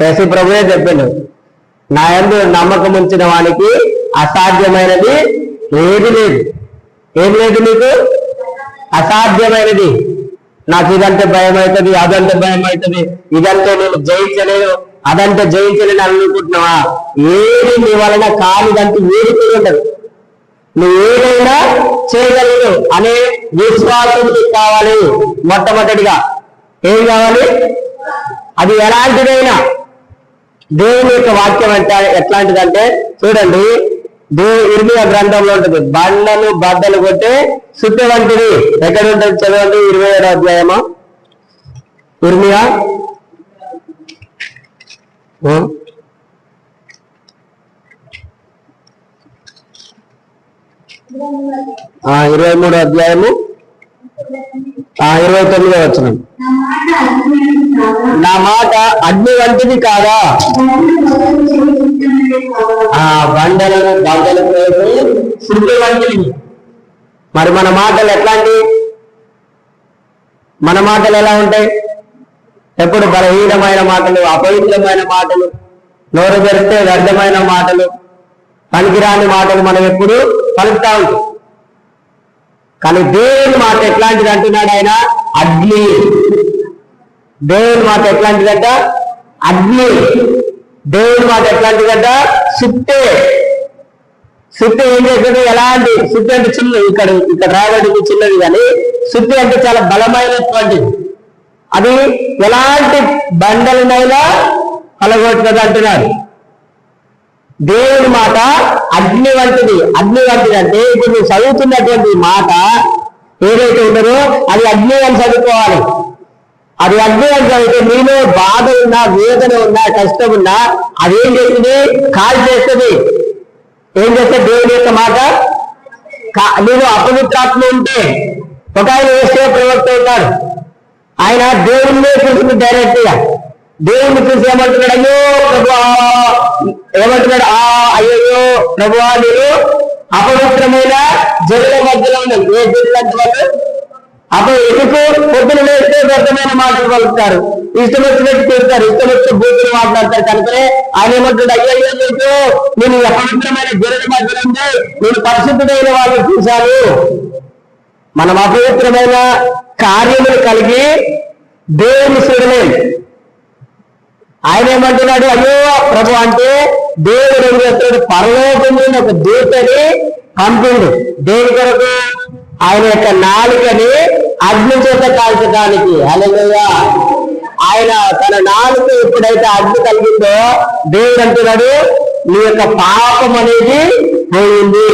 యేసు ప్రభువే చెప్పిండు, నా యందు నమ్మకం ఉంచిన వానికి అసాధ్యమైనది ఏది లేదు. ఏం లేదు నీకు? అసాధ్యమైనది. నాకు ఇదంటే భయం అవుతుంది, అదంటే భయం అవుతుంది, ఇదంటే నేను జయించలేను, అదంటే జయించలేను అనుకుంటున్నావా? ఏది నీ వలన కానిదంటే ఏది కూడా ఉండదు. నువ్వు ఏదైనా చేయగలవు అనే విశ్వాసం కావాలి. మొట్టమొదటిగా ఏం కావాలి? అది ఎలాంటిదైనా. దేవుని యొక్క వాక్యం అంటే ఎట్లాంటిదంటే చూడండి, ఇర్మియా గ్రంథంలో ఉంటుంది. బండలు బద్దలు కొట్టే సుత్తి వంటిది ఎక్కడ ఉంటుంది చదవండి. 27వ అధ్యాయమా ఇర్మియా 23వ అధ్యాయము 29వ వచనం. నా మాట అగ్ని వంటిది కాదా, బండలను బద్దలు శృతి వంటిది. మరి మన మాటలు ఎట్లాంటి? మన మాటలు ఎలా ఉంటాయి? ఎప్పుడు బలహీనమైన మాటలు, అపవిత్రమైన మాటలు, నోరు తెరిస్తే వ్యర్థమైన మాటలు, పనికిరాని మాటలు మనం ఎప్పుడు పలుకుతా ఉంటాం. కానీ దేవుని మాట ఎట్లాంటిది అంటున్నాడు ఆయన? అగ్ని. దేవుని మాట ఎట్లాంటిదంట? అగ్ని. దేవుని మాట ఎట్లాంటిదంట? సుత్తే. సుత్తి ఏం చేస్తుంది? ఎలాంటి సుత్తి అంటే చిన్న, ఇక్కడ రాబడింది చిన్నది, కానీ సుత్తి అంటే చాలా బలమైనటువంటిది. అది ఎలాంటి బండలనైనా పలగొట్టుతుంది అంటున్నారు. దేవుని మాట అగ్ని వంటిది. అగ్ని వంటిది అంటే ఇప్పుడు నువ్వు చదువుతున్నటువంటి మాట ఏదైతే ఉండదో అది అగ్ని అని చదువుకోవాలి. అది అగ్ని అని చదివితే నీలో బాధ ఉన్నా, వేదన ఉన్నా, కష్టం ఉన్నా అదేం చేస్తుంది? కాల్ చేస్తుంది. ఏం చేస్తే దేవుని యొక్క మాట నీవు అపవిత్రాత్మ ఉంటే, ఒక ఆయన వేసే ప్రవక్త ఉన్నాడు. ఆయన దేవుణ్ణే చూసింది డైరెక్ట్ గా. దేవుణ్ణి చూసి ఏమంటున్నాడు? అయ్యో ప్రభువా, ఏమంటున్నాడు? అయ్యో ప్రభువా, నేను అపవిత్రమైన జనుల మధ్యలో ఉన్నాను. ఏ జనులు అంటే వాళ్ళు అప్పుడు ఎందుకు పొద్దున వేస్తే వ్యర్థమైన మాటలు పలుకుతారు, ఇష్టం వచ్చినట్టు తిరుగుతారు, ఇష్టం వచ్చిన బూతులు మాట్లాడతారు. కనుకనే ఆయన ఏమంటున్నాడు? అయ్యో నీకు నేను అపవిత్రమైన జనుల మధ్యలో ఉంది, నేను పరిశుద్ధుడైన వాళ్ళని చూశాను. మనం అపవిత్రమైన కార్యములు కలిగి దేవుని చూడలేం. ఆయన ఏమంటున్నాడు? అయ్యో ప్రభు అంటే దేవుడు ఏం చేస్తున్నాడు? పరలోకం నుండి ఒక దూతని పంపిండు. దేని కొరకు? ఆయన యొక్క నాలుకని అగ్ని చేత కాల్చడానికి. హల్లెలూయా. ఆయన తన నాలుక ఎప్పుడైతే అగ్ని కలిగిందో దేవుడు అంటున్నాడు, నీ యొక్క పాపం అనేది పోయింది.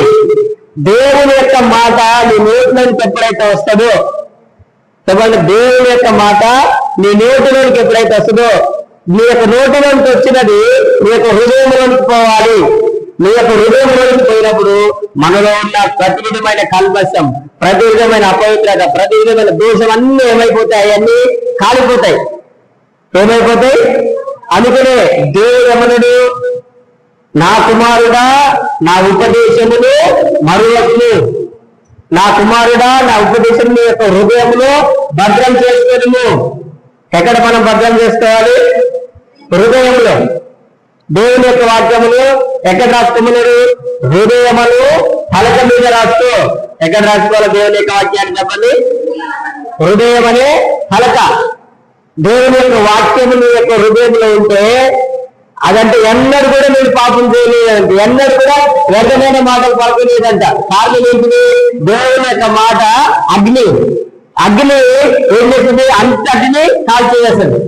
దేవుని యొక్క మాట నీ నోటిలోనికి ఎప్పుడైతే వస్తుందో, చెప్పండి, దేవుని యొక్క మాట నీ నోటిలోనికి ఎప్పుడైతే వస్తుందో, నీ యొక్క నోటిలోనికి వచ్చినది నీ యొక్క హృదయంలోనికి పోవాలి. నీ యొక్క హృదయంలోనికి పోయినప్పుడు మనలో ఉన్న ప్రతి విధమైన కల్మషం, ప్రతి విధమైన అపవిత్రత, ప్రతి విధమైన దోషం అన్ని ఏమైపోతాయి? అన్ని కాలిపోతాయి. ఏమైపోతాయి? అందుకనే దేవుడు ఏమన్నాడు? నా కుమారుడా నా ఉపదేశమును మరువకును, నా కుమారుడా నా ఉపదేశం నీ యొక్క హృదయంలో భద్రం చేసుకోను. ఎక్కడ మనం భద్రం చేసుకోవాలి? హృదయంలో. దేవుని యొక్క వాక్యములు ఎక్కడ రాసుకోమన్నాడు? హృదయములు ఫలక మీద రాసుకో. ఎక్కడ రాసుకోవాలి దేవుని యొక్క వాక్యాన్ని చెప్పండి? హృదయం అనే ఫలక. దేవుని యొక్క వాక్యములు యొక్క హృదయంలో ఉంటే అదంటే ఎన్నడూ కూడా నేను పాపం చేయలేదంటే, ఎన్నడూ కూడా వ్యర్థమైన మాటలు పలకలేదంట. కారణం ఏంటిది? దేవుని యొక్క మాట అగ్ని. అగ్ని ఏం చేస్తుంది? అంతటిని కాల్చేస్తుంది.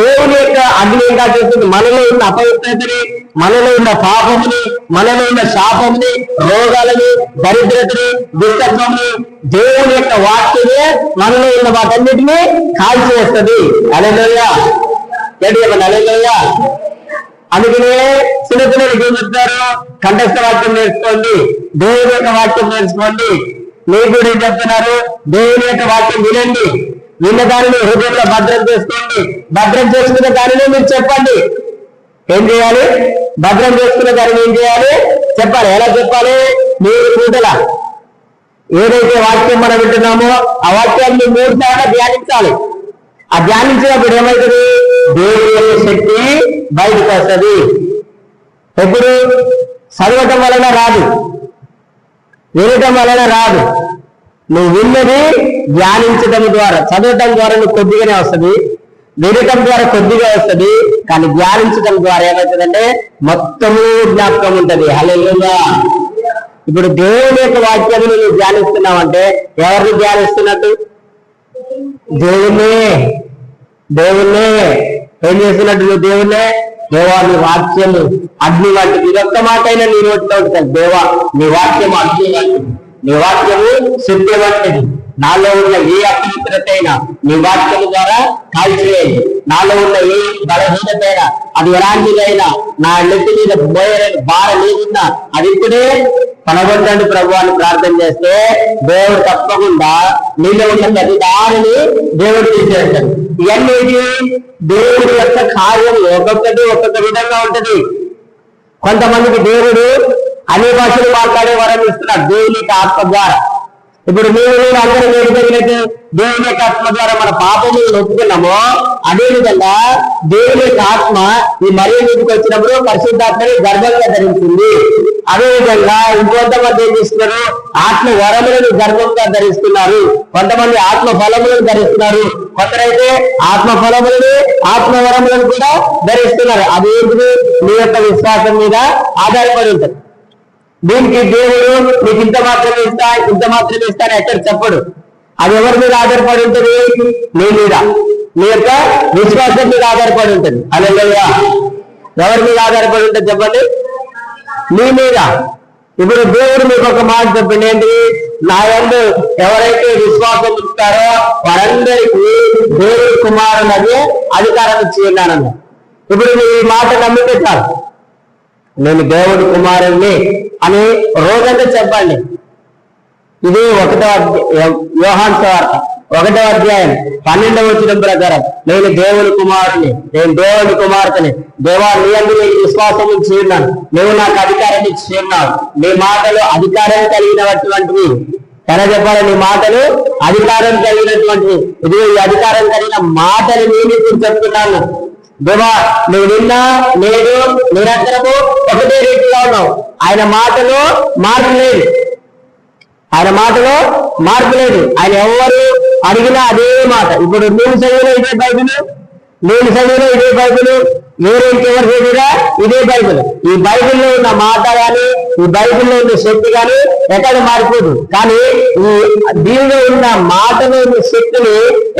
దేవుని యొక్క అగ్ని ఏం కాల్చేస్తుంది? మనలో ఉన్న అపవిత్రతని, మనలో ఉన్న పాపముని, మనలో ఉన్న శాపముని, రోగాలని, దరిద్రతని, దుష్టత్వముని దేవుని యొక్క వాక్యమే మనలో ఉన్న వాటన్నిటినీ కాల్చేస్తుంది. హల్లెలూయా. ఏంటి చెప్పండి? హల్లెలూయా. అందుకనే చిన్నపిల్లలకి ఏం చెప్తారు? కంఠస్థ వాక్యం నేర్చుకోండి, దేవుని యొక్క వాక్యం నేర్చుకోండి. మీకు కూడా ఏం చెప్తున్నారు? దేవుని యొక్క వాక్యం వినండి, విన్న దానిని హృదయంలో భద్రం చేసుకోండి. భద్రం చేసుకున్న దానిని మీరు చెప్పండి. ఏం చేయాలి? భద్రం చేసుకున్న దానిని ఏం చేయాలి? చెప్పాలి. ఎలా చెప్పాలి? మీరు పూటల ఏదైతే వాక్యం మనం వింటున్నామో ఆ వాక్యాన్ని 3 సార్లు ధ్యానించాలి. ఆ ధ్యానించినప్పుడు ఏమవుతుంది? దేవుని యొక్క శక్తి బయటకు వస్తుంది. ఎప్పుడు? చదవటం వలన రాదు, వినటం వలన రాదు. నువ్వు విన్నది ధ్యానించడం ద్వారా, చదవటం ద్వారా నువ్వు కొద్దిగానే వస్తుంది, వినటం ద్వారా కొద్దిగా వస్తుంది. కానీ ధ్యానించడం ద్వారా ఏమవుతుందంటే మొత్తము జ్ఞాపకం ఉంటుంది. హల్లెలూయా. ఇప్పుడు దేవుని యొక్క వాక్యాన్ని నువ్వు ధ్యానిస్తున్నావంటే ఎవరిని ధ్యానిస్తున్నట్టు? దేవుణ్ణే. దేవుణ్ణే ఏం చేస్తున్నట్టు? నువ్వు దేవుణ్ణే దేవా నీ వాక్యము అగ్ని వంటిది. ఇదొక్క మాట అయినా నీ నోటితో ఉంటుంది. దేవా నీ వాక్యము అగ్ని వంటిది, నీ వాక్యము శుద్ధి వంటిది. నాలో ఉన్న ఏ అపవిత్రత అయినా నీ వాక్యము ద్వారా కాల్చివేయండి. నాలో ఉన్న ఏ బలహీనత అయినా, అది ఎలాంటిదైనా, నా నెత్తి మీద మోయలేని భారం లేకున్నా అది ఇప్పుడే పనగొట్టండి ప్రభు అని ప్రార్థన చేస్తే దేవుడు తప్పకుండా నీలో ఉన్న ప్రతి దానిని దేవుడు తీసేస్తాడు. ఇవన్నీ దేవుడి యొక్క కార్యం ఒక్కొక్క విధంగా ఉంటది. కొంతమందికి దేవుడు అన్ని భాషలు మాట్లాడే వరం ఇస్తున్నాడు దేవుని యొక్క ఆత్మ ద్వారా. ఇప్పుడు మీరు అందరూ వేడుకైతే దేవుని యొక్క ఆత్మ ద్వారా మన పాపములను ఒప్పుకున్నామో, అదేవిధంగా దేవుని యొక్క ఆత్మ ఈ మరియ మీదకి వచ్చినప్పుడు పరిశుద్ధాత్మని గర్భంగా ధరించింది. అదేవిధంగా ఇంకొంతమంది ఏం చేస్తున్నారు, ఆత్మ వరములను గర్భంగా ధరిస్తున్నారు, కొంతమంది ఆత్మ ఫలములను ధరిస్తున్నారు, కొందరైతే ఆత్మ ఫలములను ఆత్మ వరములను కూడా ధరిస్తున్నారు. అది ఏంటిది? మీ యొక్క విశ్వాసం మీద ఆధారపడి ఉంటుంది. దీనికి దేవుడు నీకు ఇంత మాత్రమే ఇస్తా అని ఎక్కడ చెప్పడు. అది ఎవరి మీద ఆధారపడి ఉంటుంది? నీ మీద, నీ యొక్క విశ్వాసం మీద ఆధారపడి ఉంటుంది. హల్లెలూయా. ఎవరి మీద ఆధారపడి ఉంటుంది చెప్పండి? నీ మీద. ఇప్పుడు దేవుడు మీకు ఒక మాట చెప్పండి, ఏంటి? నా యందు ఎవరైతే విశ్వాసం ఇస్తారో వారందరికీ దేవుడి కుమారులనే అధికారం ఇచ్చి ఉన్నానన్న. ఇప్పుడు మీ మాట నమ్మితే చాలు, నేను దేవుడి కుమారుణ్ణి అని రోజంతా చెప్పండి. ఇది యోహాను సువార్త 1వ అధ్యాయం 12వ వచనం ప్రకారం, నేను దేవుని కుమారుని, నేను దేవుని కుమార్తెని, దేవా నీ యందు నేను విశ్వాసం ఉంచి ఉన్నాను, నువ్వు నాకు అధికారం ఇచ్చి ఉన్నావు. నీ మాటలు అధికారం కలిగినటువంటివి. ఎలా చెప్పాలి? నీ మాటలు అధికారం కలిగినటువంటివి. ఇది ఈ అధికారం కలిగిన మాటలు నేను ఇప్పుడు చెప్తున్నాను. దేవా నువ్వు నిన్న నేడు నిరంతరము ఒకటే రీతిగా ఉన్నావు. ఆయన మాటలో మార్పు లేదు, ఆయన మాటలో మార్పు లేదు. ఆయన ఎవరు అడిగినా అదే మాట. ఇప్పుడు నేను చదివిన ఇదే బైబిల్, నేను చదివిన ఇదే బైబిల్, వేరే ఇంకెవరు చదివినా ఇదే బైబిల్. ఈ బైబిల్లో ఉన్న మాట కానీ, ఈ బైబిల్లో ఉన్న శక్తి కానీ ఎక్కడ మారిపోదు. కానీ ఈ దీనిలో ఉన్న మాటలో ఉన్న శక్తిని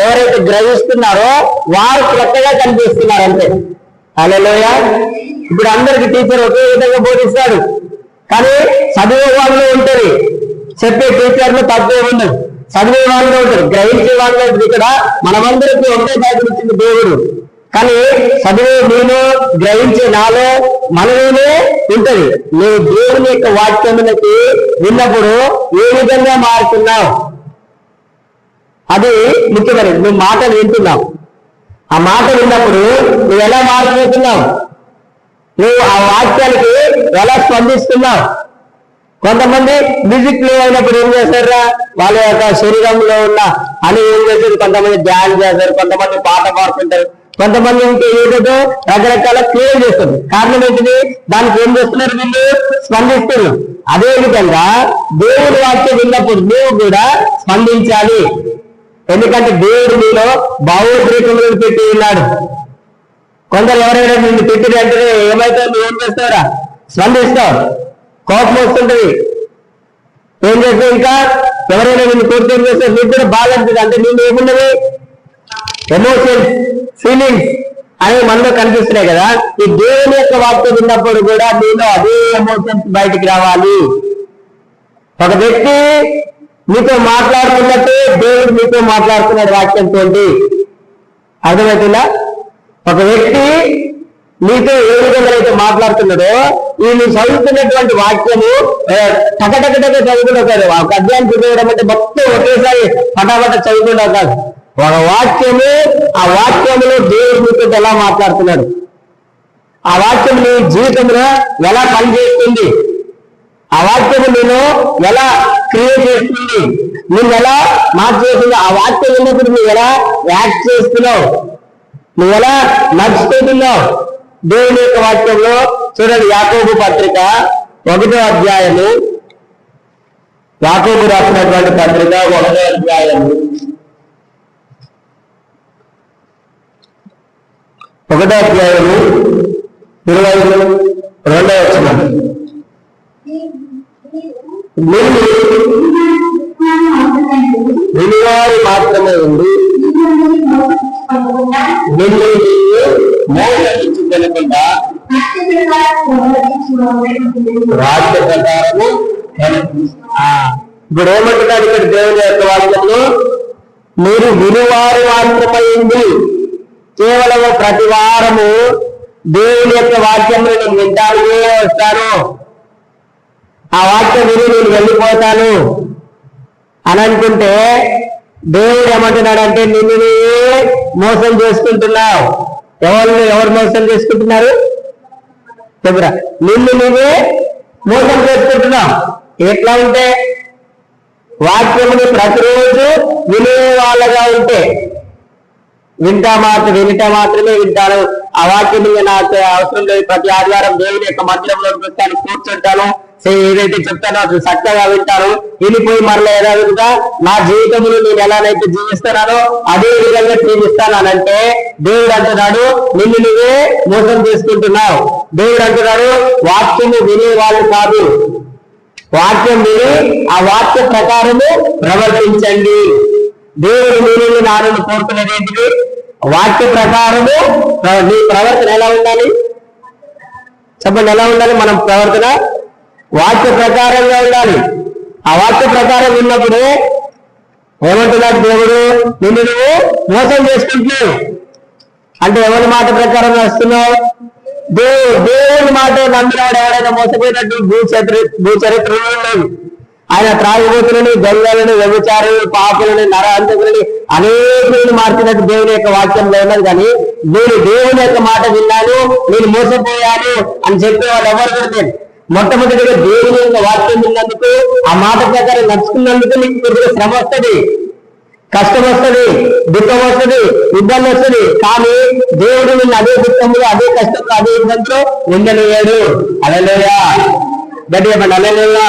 ఎవరైతే గ్రహిస్తున్నారో వారు కొత్తగా కనిపిస్తున్నారు అంతే. హల్లెలూయా. ఇప్పుడు అందరికి టీచర్ ఒకే విధంగా బోధిస్తాడు, కానీ చదివే వాళ్ళు ఉంటుంది, చెప్పే టీచర్లు తక్కువ ఉండదు, చదివే వాళ్ళు ఉంటారు, గ్రహించే వాళ్ళు ఉంటుంది. ఇక్కడ మనమందరికీ ఒకే బైబిల్ ఇచ్చింది దేవుడు, కానీ చదివే నేను, గ్రహించే నాలో మనలోనే ఉంటది. నువ్వు దేవుని యొక్క వాక్యములకి విన్నప్పుడు ఏ విధంగా మారుతున్నావు అది ముఖ్యమైనది. నువ్వు మాటలు వింటున్నావు, ఆ మాట విన్నప్పుడు నువ్వు ఎలా మారిపోతున్నావు, నువ్వు ఆ వాక్యానికి ఎలా స్పందిస్తున్నావు. కొంతమంది మ్యూజిక్ ప్లే అయినప్పుడు ఏం చేస్తారా, వాళ్ళ యొక్క శరీరంలో ఉన్న అని ఏం చేస్తారు, కొంతమంది డ్యాన్స్ చేస్తారు, కొంతమంది పాట పాడుతుంటారు, కొంతమంది ఇంకా ఏదో రకరకాల క్రియేట్ చేస్తారు. కారణం ఏంటిది? దానికి ఏం చేస్తున్నారు? వీళ్ళు స్పందిస్తున్నారు. అదే విధంగా దేవుడి వాక్యం విన్నప్పుడు నువ్వు కూడా స్పందించాలి. ఎందుకంటే దేవుడు నీలో భావోద్రేకములను పెట్టి ఉన్నాడు. కొందరు ఎవరైనా నిన్ను తిట్టిన అంటే ఏమైతే నువ్వు ఏం చేస్తావురా? స్పందిస్తావు, కోపం వస్తుంటది, ఏం చేస్తావు. ఇంకా ఎవరైనా నిన్ను కోపం చేస్తే నీకు కూడా బాగా అనిపిస్తుంది. అంటే నేను ఏమున్నది? ఎమోషన్స్, ఫీలింగ్స్ అనేవి మనలో కనిపిస్తున్నాయి కదా. ఈ దేవుని యొక్క వాక్యం విన్నప్పుడు కూడా నీలో అదే ఎమోషన్స్ బయటికి రావాలి. ఒక వ్యక్తి నీతో మాట్లాడుతున్నట్టే దేవుడు నీతో మాట్లాడుతున్నాడు వాక్యంతో. అర్థమవుతుందా? ఒక వ్యక్తి నీతో ఏ విధంగా అయితే మాట్లాడుతున్నాడో, ఈ నువ్వు చదువుతున్నటువంటి వాక్యము టకటకటక చదువుకుంటారు. ఒక అధ్యాయం చదివడం అంటే మొత్తం ఒకేసారి పటాపట చదువుకుంటావు కాదు. ఒక వాక్యము, ఆ వాక్యములో దేవుడు నీతో ఎలా మాట్లాడుతున్నాడు, ఆ వాక్యం నీ జీవితంలో ఎలా పనిచేస్తుంది, ఆ వాక్యము నేను ఎలా క్రియేట్ చేస్తుంది, నువ్వు ఎలా మార్చేస్తుంది, ఆ వాక్యం ఉన్నప్పుడు నువ్వు ఎలా యాక్ట్ చేస్తున్నావు, నువ్వు ఎలా నడుచుకుంటున్నావు. దేవుని యొక్క వాక్యంలో చూడండి, యాకోబు పత్రిక 1వ అధ్యాయము, యాకోబు రాసినటువంటి పత్రిక 1వ అధ్యాయము 22వ వచనం. వినివారు మాత్రమే ఉండి నిన్ను మోసగించు ముందుకెళ్ళకుండా వాక్య ప్రకారము. ఇప్పుడు ఏమంటున్నాడు ఇక్కడ దేవుని యొక్క వాక్యంలో, మీరు వినువారు మాత్రమైంది. కేవలం ప్రతి వారము దేవుని యొక్క వాక్యంలో నేను వింటానే వస్తాను, ఆ వాక్యం విని నేను వెళ్ళిపోతాను అని అనుకుంటే దేవుడు ఏమంటున్నాడంటే నిన్ను నీవే మోసం చేసుకుంటున్నావు. ఎవరు మోసం చేసుకుంటున్నారు చెప్పురా? నిన్ను నువ్వే మోసం చేసుకుంటున్నావు. ఎట్లా ఉంటే? వాక్యముని ప్రతిరోజు వినే వాళ్ళగా ఉంటే, వింటా మాత్రమే వింటాను, ఆ వాక్యం నాకు అవసరం లేదు, ప్రతి ఆదివారం దేవుని యొక్క మందిరంలోకి వస్తాను, కూర్చుంటాను, ఏదైతే చెప్తానో అది చక్కగా వింటాను, వెళ్ళిపోయి మరలా యథావిధిగా నా జీవితంలో నేను ఎలానైతే జీవిస్తున్నానో అదే విధంగా జీవిస్తాను అని అంటే దేవుడు అంటున్నాడు నిన్ను నువ్వే మోసం చేసుకుంటున్నావు. దేవుడు అంటున్నాడు వాక్యము వినే వాళ్ళు కాదు, వాక్యం విని ఆ వాక్య ప్రకారము ప్రవర్తించండి. దేవుడు మీరు నాన్నను కోరుకునేది ఏంటిది? వాక్య ప్రకారము నీ ప్రవర్తన ఎలా ఉండాలి చెప్పండి. ఎలా ఉండాలి మనం ప్రవర్తన? వాక్య ప్రకారంగా ఉండాలి. ఆ వాక్య ప్రకారం ఉన్నప్పుడే ఏమంటున్నాడు దేవుడు? నిన్ను నువ్వు మోసం చేసుకుంటున్నావు అంటే ఎవరి మాట ప్రకారం వస్తున్నావు? దేవుని మాట నమ్మినాడు ఎవరైనా మోసపోయినట్టు భూచరిత్రలో లేదు. ఆయన త్రాగుబోతులని, దొంగలని, వ్యభిచారులను, పాపులని, నరహంతకులని అనేకులను మార్చినట్టు దేవుని యొక్క వాక్యంలో ఉన్నది. కానీ నేను దేవుని యొక్క మాట విన్నాను, నేను మోసపోయాను అని చెప్పేవాళ్ళు ఎవరు దొరికారు? మొట్టమొదటిగా దేవుని యొక్క వాక్యం విన్నందుకు, ఆ మాట ప్రకారం నడుచుకున్నందుకు నీకు కొద్దిగా శ్రమ వస్తుంది, కష్టం వస్తుంది, దుఃఖం వస్తుంది, ఇబ్బంది వస్తుంది. కానీ దేవుడు నిన్ను అదే దుఃఖంలో, అదే కష్టంలో, అదే ఇబ్బందిలో ఉండలేడు. హల్లెలూయా గట్టిగా చెప్పండి హల్లెలూయా.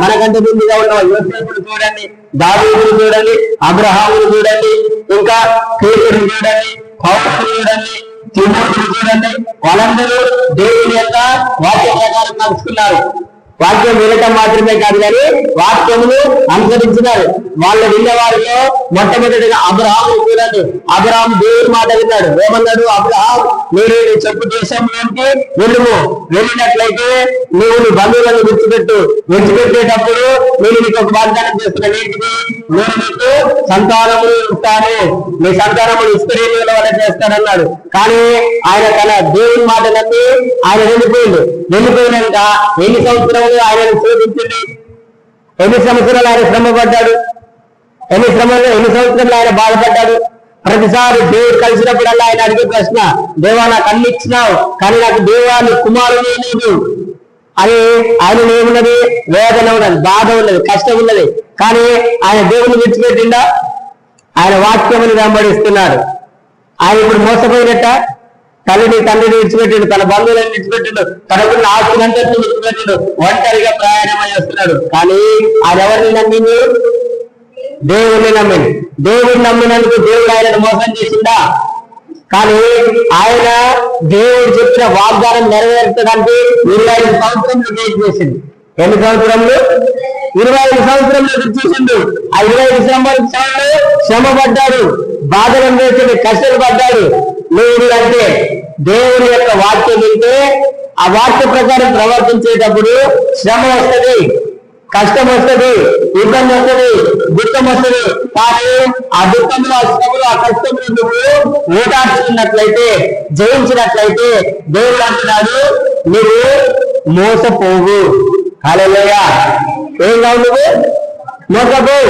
మనకంటే ముందుగా ఉన్న యోసేపును చూడండి, దావీదును చూడండి, అబ్రహామును చూడండి, ఇంకా పేతురును చూడండి, పౌలును చూడండి, తిమోతిని చూడండి, వాళ్ళందరూ దేవుని యొక్క వాక్య ప్రకారం నడుచుకున్నారు. వాక్యం వినటం మాత్రమే కాదు కానీ వాక్యమును అనుసరించినారు. వాళ్ళు విన్నవారిలో మొట్టమొదటిగా అబ్రహాము చూడండి. అబ్రహాము దేవుని మాట విన్నాడు. ఏమన్నాడు? అబ్రహాం మీరు చెప్పు దేశంలోకి వెళ్ళుము, వెళ్ళినట్లయితే నువ్వు నీ బంధువులను విడిచిపెట్టేటప్పుడు నేను నీకు ఒక వాగ్దానం చేస్తున్నాను. ఏంటిది? నేను నీకు సంతానములు ఇస్తాను, నీ సంతానములు ఇస్రాయేలీయుల వల్ల చేస్తానన్నాడు. కానీ ఆయన తన దేవుని మాట నమ్మి ఆయన వెళ్ళిపోయినాక ఎన్ని సంవత్సరాలు ఆయనను శోధించింది? ఎన్ని సంవత్సరాలు ఆయన శ్రమ పడ్డాడు? ఎన్ని సంవత్సరాలు ఆయన బాధపడ్డాడు? ప్రతిసారి దేవుడు కలిసినప్పుడల్లా ఆయన అడిగే ప్రశ్న, దేవా నాకు అన్ని ఇచ్చినావు కానీ నాకు దేవాన్ని కుమారుడే లేదు అని. ఆయన ఏమున్నది? వేదన ఉన్నది, బాధ ఉన్నది, కష్టం ఉన్నది. కానీ ఆయన దేవుని విడిచిపెట్టిండా? ఆయన వాక్యముని వెంబడిస్తున్నాడు. ఆయన ఇప్పుడు మోసపోయినట్ట? తండ్రిని విడిచిపెట్టిండు, తన బంధువులను విడిచిపెట్టిండు, తనకున్న ఆస్తినంతటిని విడిచిపెట్టిండు, ఒంటరిగా ప్రయాణమై వస్తున్నాడు. కానీ ఆయన ఎవరిని నమ్మింది? దేవుణ్ణి నమ్మింది. దేవుడిని నమ్మినందుకు దేవుడు ఆయనను మోసం చేసిందా? కానీ ఆయన దేవుడు చెప్పిన వాగ్దానం నెరవేర్చడానికి 25 సంవత్సరంలో వెయిట్ చేసింది. ఎన్ని సంవత్సరంలో? 25 సంవత్సరంలో ఎదురు చూసిండు. ఆ 25 సంవత్సరాలు శ్రమ పడ్డాడు, బాధలు వేసిండు, కష్టాలు పడ్డాడు. దేవుడు అంటే దేవుని యొక్క వాక్యం వింటే ఆ వాక్య ప్రకారం ప్రవర్తించేటప్పుడు శ్రమ వస్తుంది, కష్టం వస్తుంది, ఇబ్బంది వస్తుంది, దుఃఖం వస్తుంది. కానీ ఆ దుఃఖంలో, ఆ శ్రమలో, ఆ కష్టంలో నువ్వు ఓటాడుతున్నట్లయితే, జయించినట్లయితే దేవుడు అంటున్నాడు నువ్వు మోసపోవు. హల్లెలూయా. ఏం కావు? నువ్వు మోసపోవు.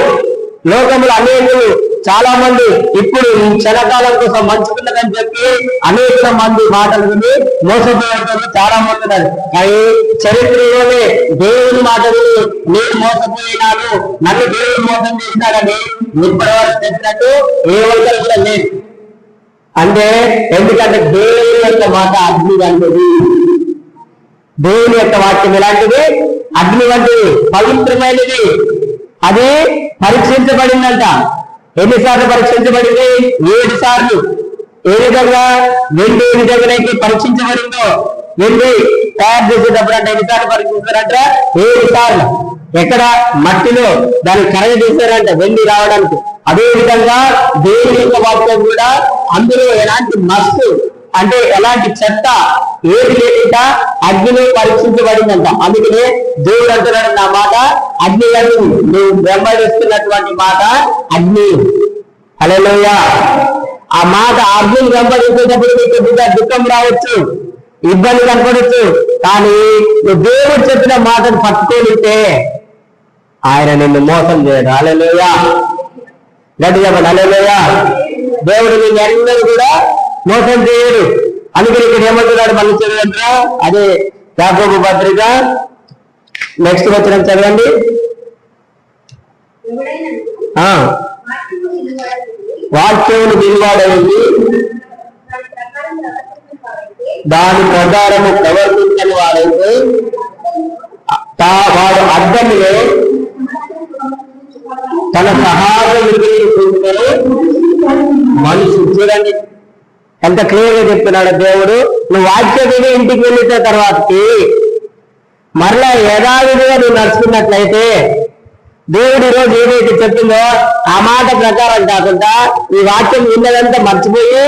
లోకములు అనేకులు చాలా మంది ఇప్పుడు క్షణకాలం కోసం మంచుకున్నదని చెప్పి అనేక మంది మాటలు విని మోసపోయేటప్పుడు చాలా మంది ఉన్నారు. కానీ చరిత్రలోనే దేవుని మాట విని నేను మోసపోయినాను, నన్ను దేవుడు మోసం చేసినాడని ఇప్పటివరకు చెప్పినట్టు ఏ ఒక్కరు కూడా లేదు. అంటే ఎందుకంటే దేవుని యొక్క మాట అగ్ని వంటిది, దేవుని యొక్క వాక్యం ఎలాంటిది? అగ్ని వంటిది, పవిత్రమైనది. అది పరీక్షించబడిందంట. ఎన్నిసార్లు పరీక్షించబడింది? 7 సార్లు. ఏ విధంగా? వెండి ఏ విధంగా పరీక్షించబడిందో, వెండి తయారు చేసేటప్పుడు అంటే ఎన్నిసార్లు పరీక్షిస్తారంట? 7 సార్లు. ఎక్కడ? మట్టిలో దాన్ని కరగ చేశారంట వెండి రావడానికి. అదే విధంగా దేవుని యొక్క వాక్యం కూడా అందులో ఎలాంటి మస్తు అంటే ఎలాంటి చెత్త ఏది లేకుండా అగ్నిలో పరీక్షించబడిందంట. అందుకనే దేవుడు అంటున్నాడు, నా మాట అగ్ని అని, నువ్వు వెంబడిస్తున్నటువంటి మాట అగ్ని. హల్లెలూయా. ఆ మాట అగ్నిని వెంబడించేటప్పుడు నీకు దుఃఖం రావచ్చు, ఇబ్బంది కనపడచ్చు, కానీ నువ్వు దేవుడు చెప్పిన మాటను పట్టుకోనితే ఆయన నిన్ను మోసం చేయడు. హల్లెలూయా. గట్టి చెప్పండి హల్లెలూయా. దేవుడు నిన్ను అందరూ కూడా మోసం చేయడు. అందుకని ఇక్కడ ఏమంటున్నాడు మళ్ళీ చదవండి, అదే యాకోబు పత్రిక నెక్స్ట్ వచనం చదవండి. వాక్యమును విలువాడైంది, దాని ప్రకారము ప్రవర్తించని వాడైతే వాడు అర్థములో తన సహాయం చూసుకొని మనిషి. చూడండి ఎంత క్లియర్ గా చెప్తున్నాడు దేవుడు. నువ్వు వాక్యం విని ఇంటికి వెళ్ళిన తర్వాతకి మరలా యథావిధిగా నువ్వు నడుచుకున్నట్లయితే దేవుడు ఈరోజు ఏదైతే చెప్పిందో ఆ మాట ప్రకారం కాకుండా ఈ వాక్యం విన్నదంతా మర్చిపోయి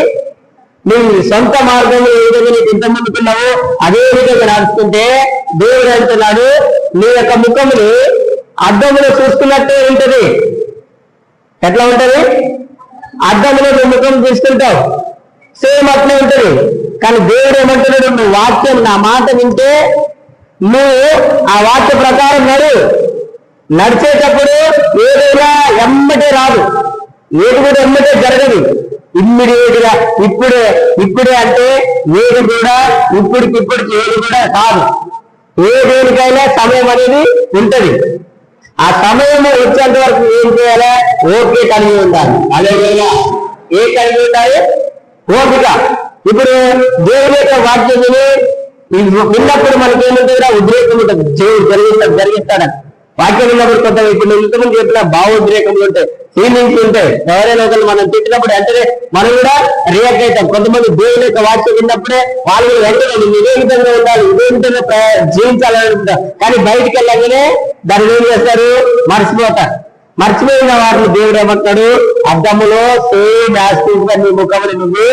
నీ సొంత మార్గంలో ఏ విధంగా నీకు ఇంత ముందుకున్నావు అదే విధంగా నడుచుకుంటే దేవుడు అంటున్నాడు, నీ యొక్క ముఖముని అద్దంలో చూసుకున్నట్టే ఉంటది. ఎట్లా ఉంటది? అద్దంలో నువ్వు ముఖం చూసుకుంటావు, సేమ్ అట్లే ఉంటది. కానీ దేవుడు ఏమంటున్నాడు, నువ్వు వాక్యం నా మాట వింటే నువ్వు ఆ వాక్య ప్రకారం నడిచేటప్పుడు ఏదైనా ఎమ్మటే రాదు, ఏది కూడా ఎమ్మటే జరగదు, ఇమ్మీడియట్ గా ఇప్పుడే అంటే ఏది కూడా ఇప్పటికి ఏది కూడా కాదు. ఏ దేనికైనా సమయం అనేది ఉంటది. ఆ సమయం వచ్చేంత వరకు ఏం చేయాలి? ఓపిక కలిగి ఉండాలి. అలాగే ఏ కలిగి ఉండాలి? ఓపిక. ఇప్పుడు దేవుని యొక్క వాక్యం విన్నప్పుడు మనకి ఏముంటుందా? ఉద్రేకం ఉంటుంది, జరిగిస్తాడని వాక్యం విన్నప్పుడు కొంత. ఇప్పుడు ఇంతకుముందు చెప్పిన భావోద్రేకములు ఉంటాయి, ఫీలింగ్స్ ఉంటాయి. ఎవరైనా ఒకరు మనం తిట్టినప్పుడు వెంటనే మనం కూడా రియాక్ట్ అవుతాం. కొంతమంది దేవుని యొక్క వాక్యం విన్నప్పుడే వాళ్ళు వెంటనే ఇదే విధంగా ఉండాలి, ఇదే విధంగా జీవించాలని అనుకుంటారు. కానీ బయటికి వెళ్ళగానే దాన్ని ఏం చేస్తారు? మర్చిపోయిన వారిని దేవుడు ఏమంటాడు, అద్దములో సేమ్ యాస్టివ్ గా నీ ముఖములు నువ్వు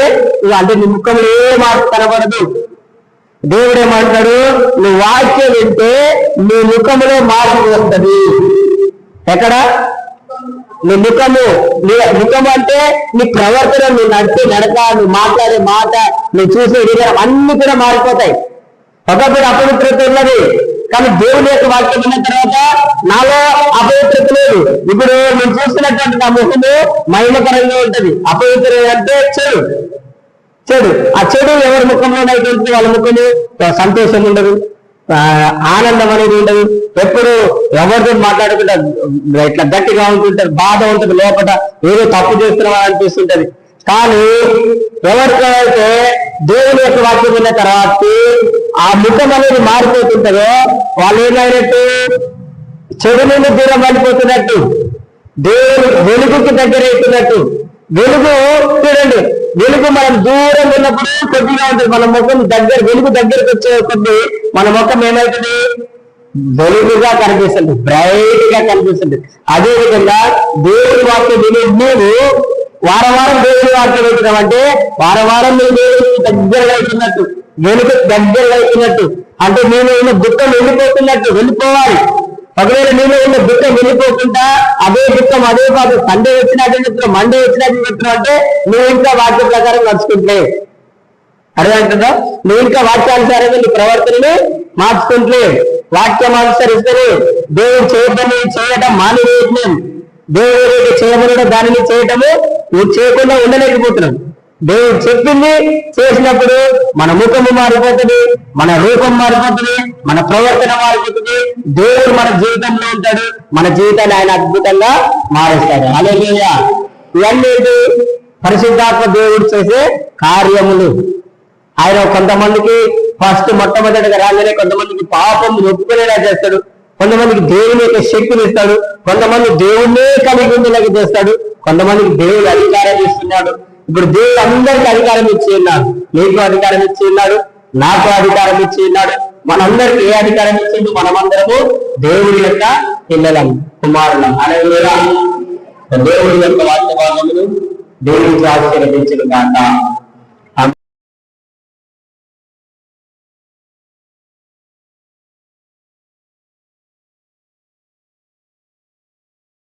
అంటే నీ ముఖములు ఏ మార్పు కనబడదు. దేవుడు ఏమంటాడు, నువ్వు వాక్యం వింటే నీ ముఖములో మార్పు వస్తుంది. ఎక్కడ? నీ ముఖము అంటే నీ ప్రవర్తన, నువ్వు నడిచే నడక, నువ్వు మాట్లాడే మాట, నువ్వు చూసే విధానం అన్ని కూడా మారిపోతాయి. ఒకప్పుడు అపవిత్రత ఉన్నది, కానీ దేవుని యొక్క వాక్యం విన్న తర్వాత నాలో అపవిత్రత లేదు. ఇప్పుడు నేను చూస్తున్నటువంటి నా ముఖము మహిమకరంగా ఉంటది. అపవిత్రం అంటే చెడు. ఆ చెడు ఎవరి ముఖంలో ఉంటుంది? వాళ్ళ ముఖంలో సంతోషం ఉండదు, ఆనందం అనేది ఉండదు. ఎప్పుడు ఎవరితో మాట్లాడుకుంటారు, ఇట్లా గట్టిగా ఉంటుంటారు, బాధ ఉంటుంది, లోపల ఏదో తప్పు చేస్తున్నాం అనిపిస్తుంటది. కానీ ఎవరికైతే దేవుని యొక్క వాక్యం విన్న తర్వాత ఆ ముఖం అనేది మారిపోతుంటారో వాళ్ళు ఏమైనట్టు? చెడు నుండి దూరం పడిపోతున్నట్టు, దేవుని వెలుగుకి దగ్గర అవుతున్నట్టు. వెలుగు చూడండి, వెలుగు మనం దూరం ఉన్నప్పుడు కొద్దిగా ఉంటుంది, మన ముఖం వెలుగు దగ్గరకు వచ్చే కొద్ది మన ముఖం ఏమవుతుంది? వెలుగుగా కనిపిస్తుంది, బ్రైట్ గా కనిపిస్తుంది. అదే విధంగా దేవుని వాక్యం విని నీవు వారం దేవుని వాక్యం వెళ్తున్నామంటే వారం నువ్వు దేవుడికి దగ్గరగా అవుతున్నట్టు, వెలుగు దగ్గరగా అవుతున్నట్టు. అంటే నేను ఉన్న దుఃఖం వెళ్ళిపోవాలి. ఒకవేళ నీలో ఉన్న దుఃఖం వెళ్ళిపోకుండా అదే దుఃఖం అదే కాదు సండే వచ్చినట్టు చెప్తున్నావు, మండే వచ్చినట్టు చెప్తున్నావు అంటే నువ్వు ఇంకా వాక్య ప్రకారం నడుచుకుంటే అర్థమవుతుందా? నువ్వు ఇంకా వాక్యానుసారంగా నీ ప్రవర్తనని మార్చుకుంటే, వాక్యం అనుసరిస్తేనే దేవుడు చేయటం మానేయట్లేదు. దేవుడు చేయమనడం దానిని చేయటము నువ్వు చేయకుండా ఉండలేకపోతున్నావు. దేవుడు చెప్పింది చేసినప్పుడు మన ముఖము మారిపోతుంది, మన రూపం మారిపోతుంది, మన ప్రవర్తన మారిపోతుంది. దేవుడు మన జీవితంలో ఉంటాడు, మన జీవితాన్ని ఆయన అద్భుతంగా మారుస్తాడు. హల్లెలూయా. ఇవన్నీ పరిశుద్ధాత్మ దేవుడు చేసే కార్యములు. ఆయన కొంతమందికి మొట్టమొదటిగా రాగానే కొంతమందికి పాపం ఒప్పుకునేలా చేస్తాడు, కొంతమందికి దేవుని యొక్క శక్తిని ఇస్తాడు, కొంతమంది దేవుణ్ణే కలిగి ఉండేలాగా చేస్తాడు, కొంతమందికి దేవుడు అధికారం ఇస్తున్నాడు. ఇప్పుడు దేవుడు అందరికీ అధికారం ఇచ్చి ఉన్నాడు. నీకు అధికారం ఇచ్చి ఉన్నాడు, నాకు అధికారం ఇచ్చి ఉన్నాడు. మనందరికి ఏ అధికారం ఇచ్చిండు? మనమందరము దేవుడి యొక్క పిల్లలం, కుమారులం. హల్లెలూయా. దేవుడి యొక్క వాక్య భాగములు దేవుడికి ఆశీర్వదించును గాక.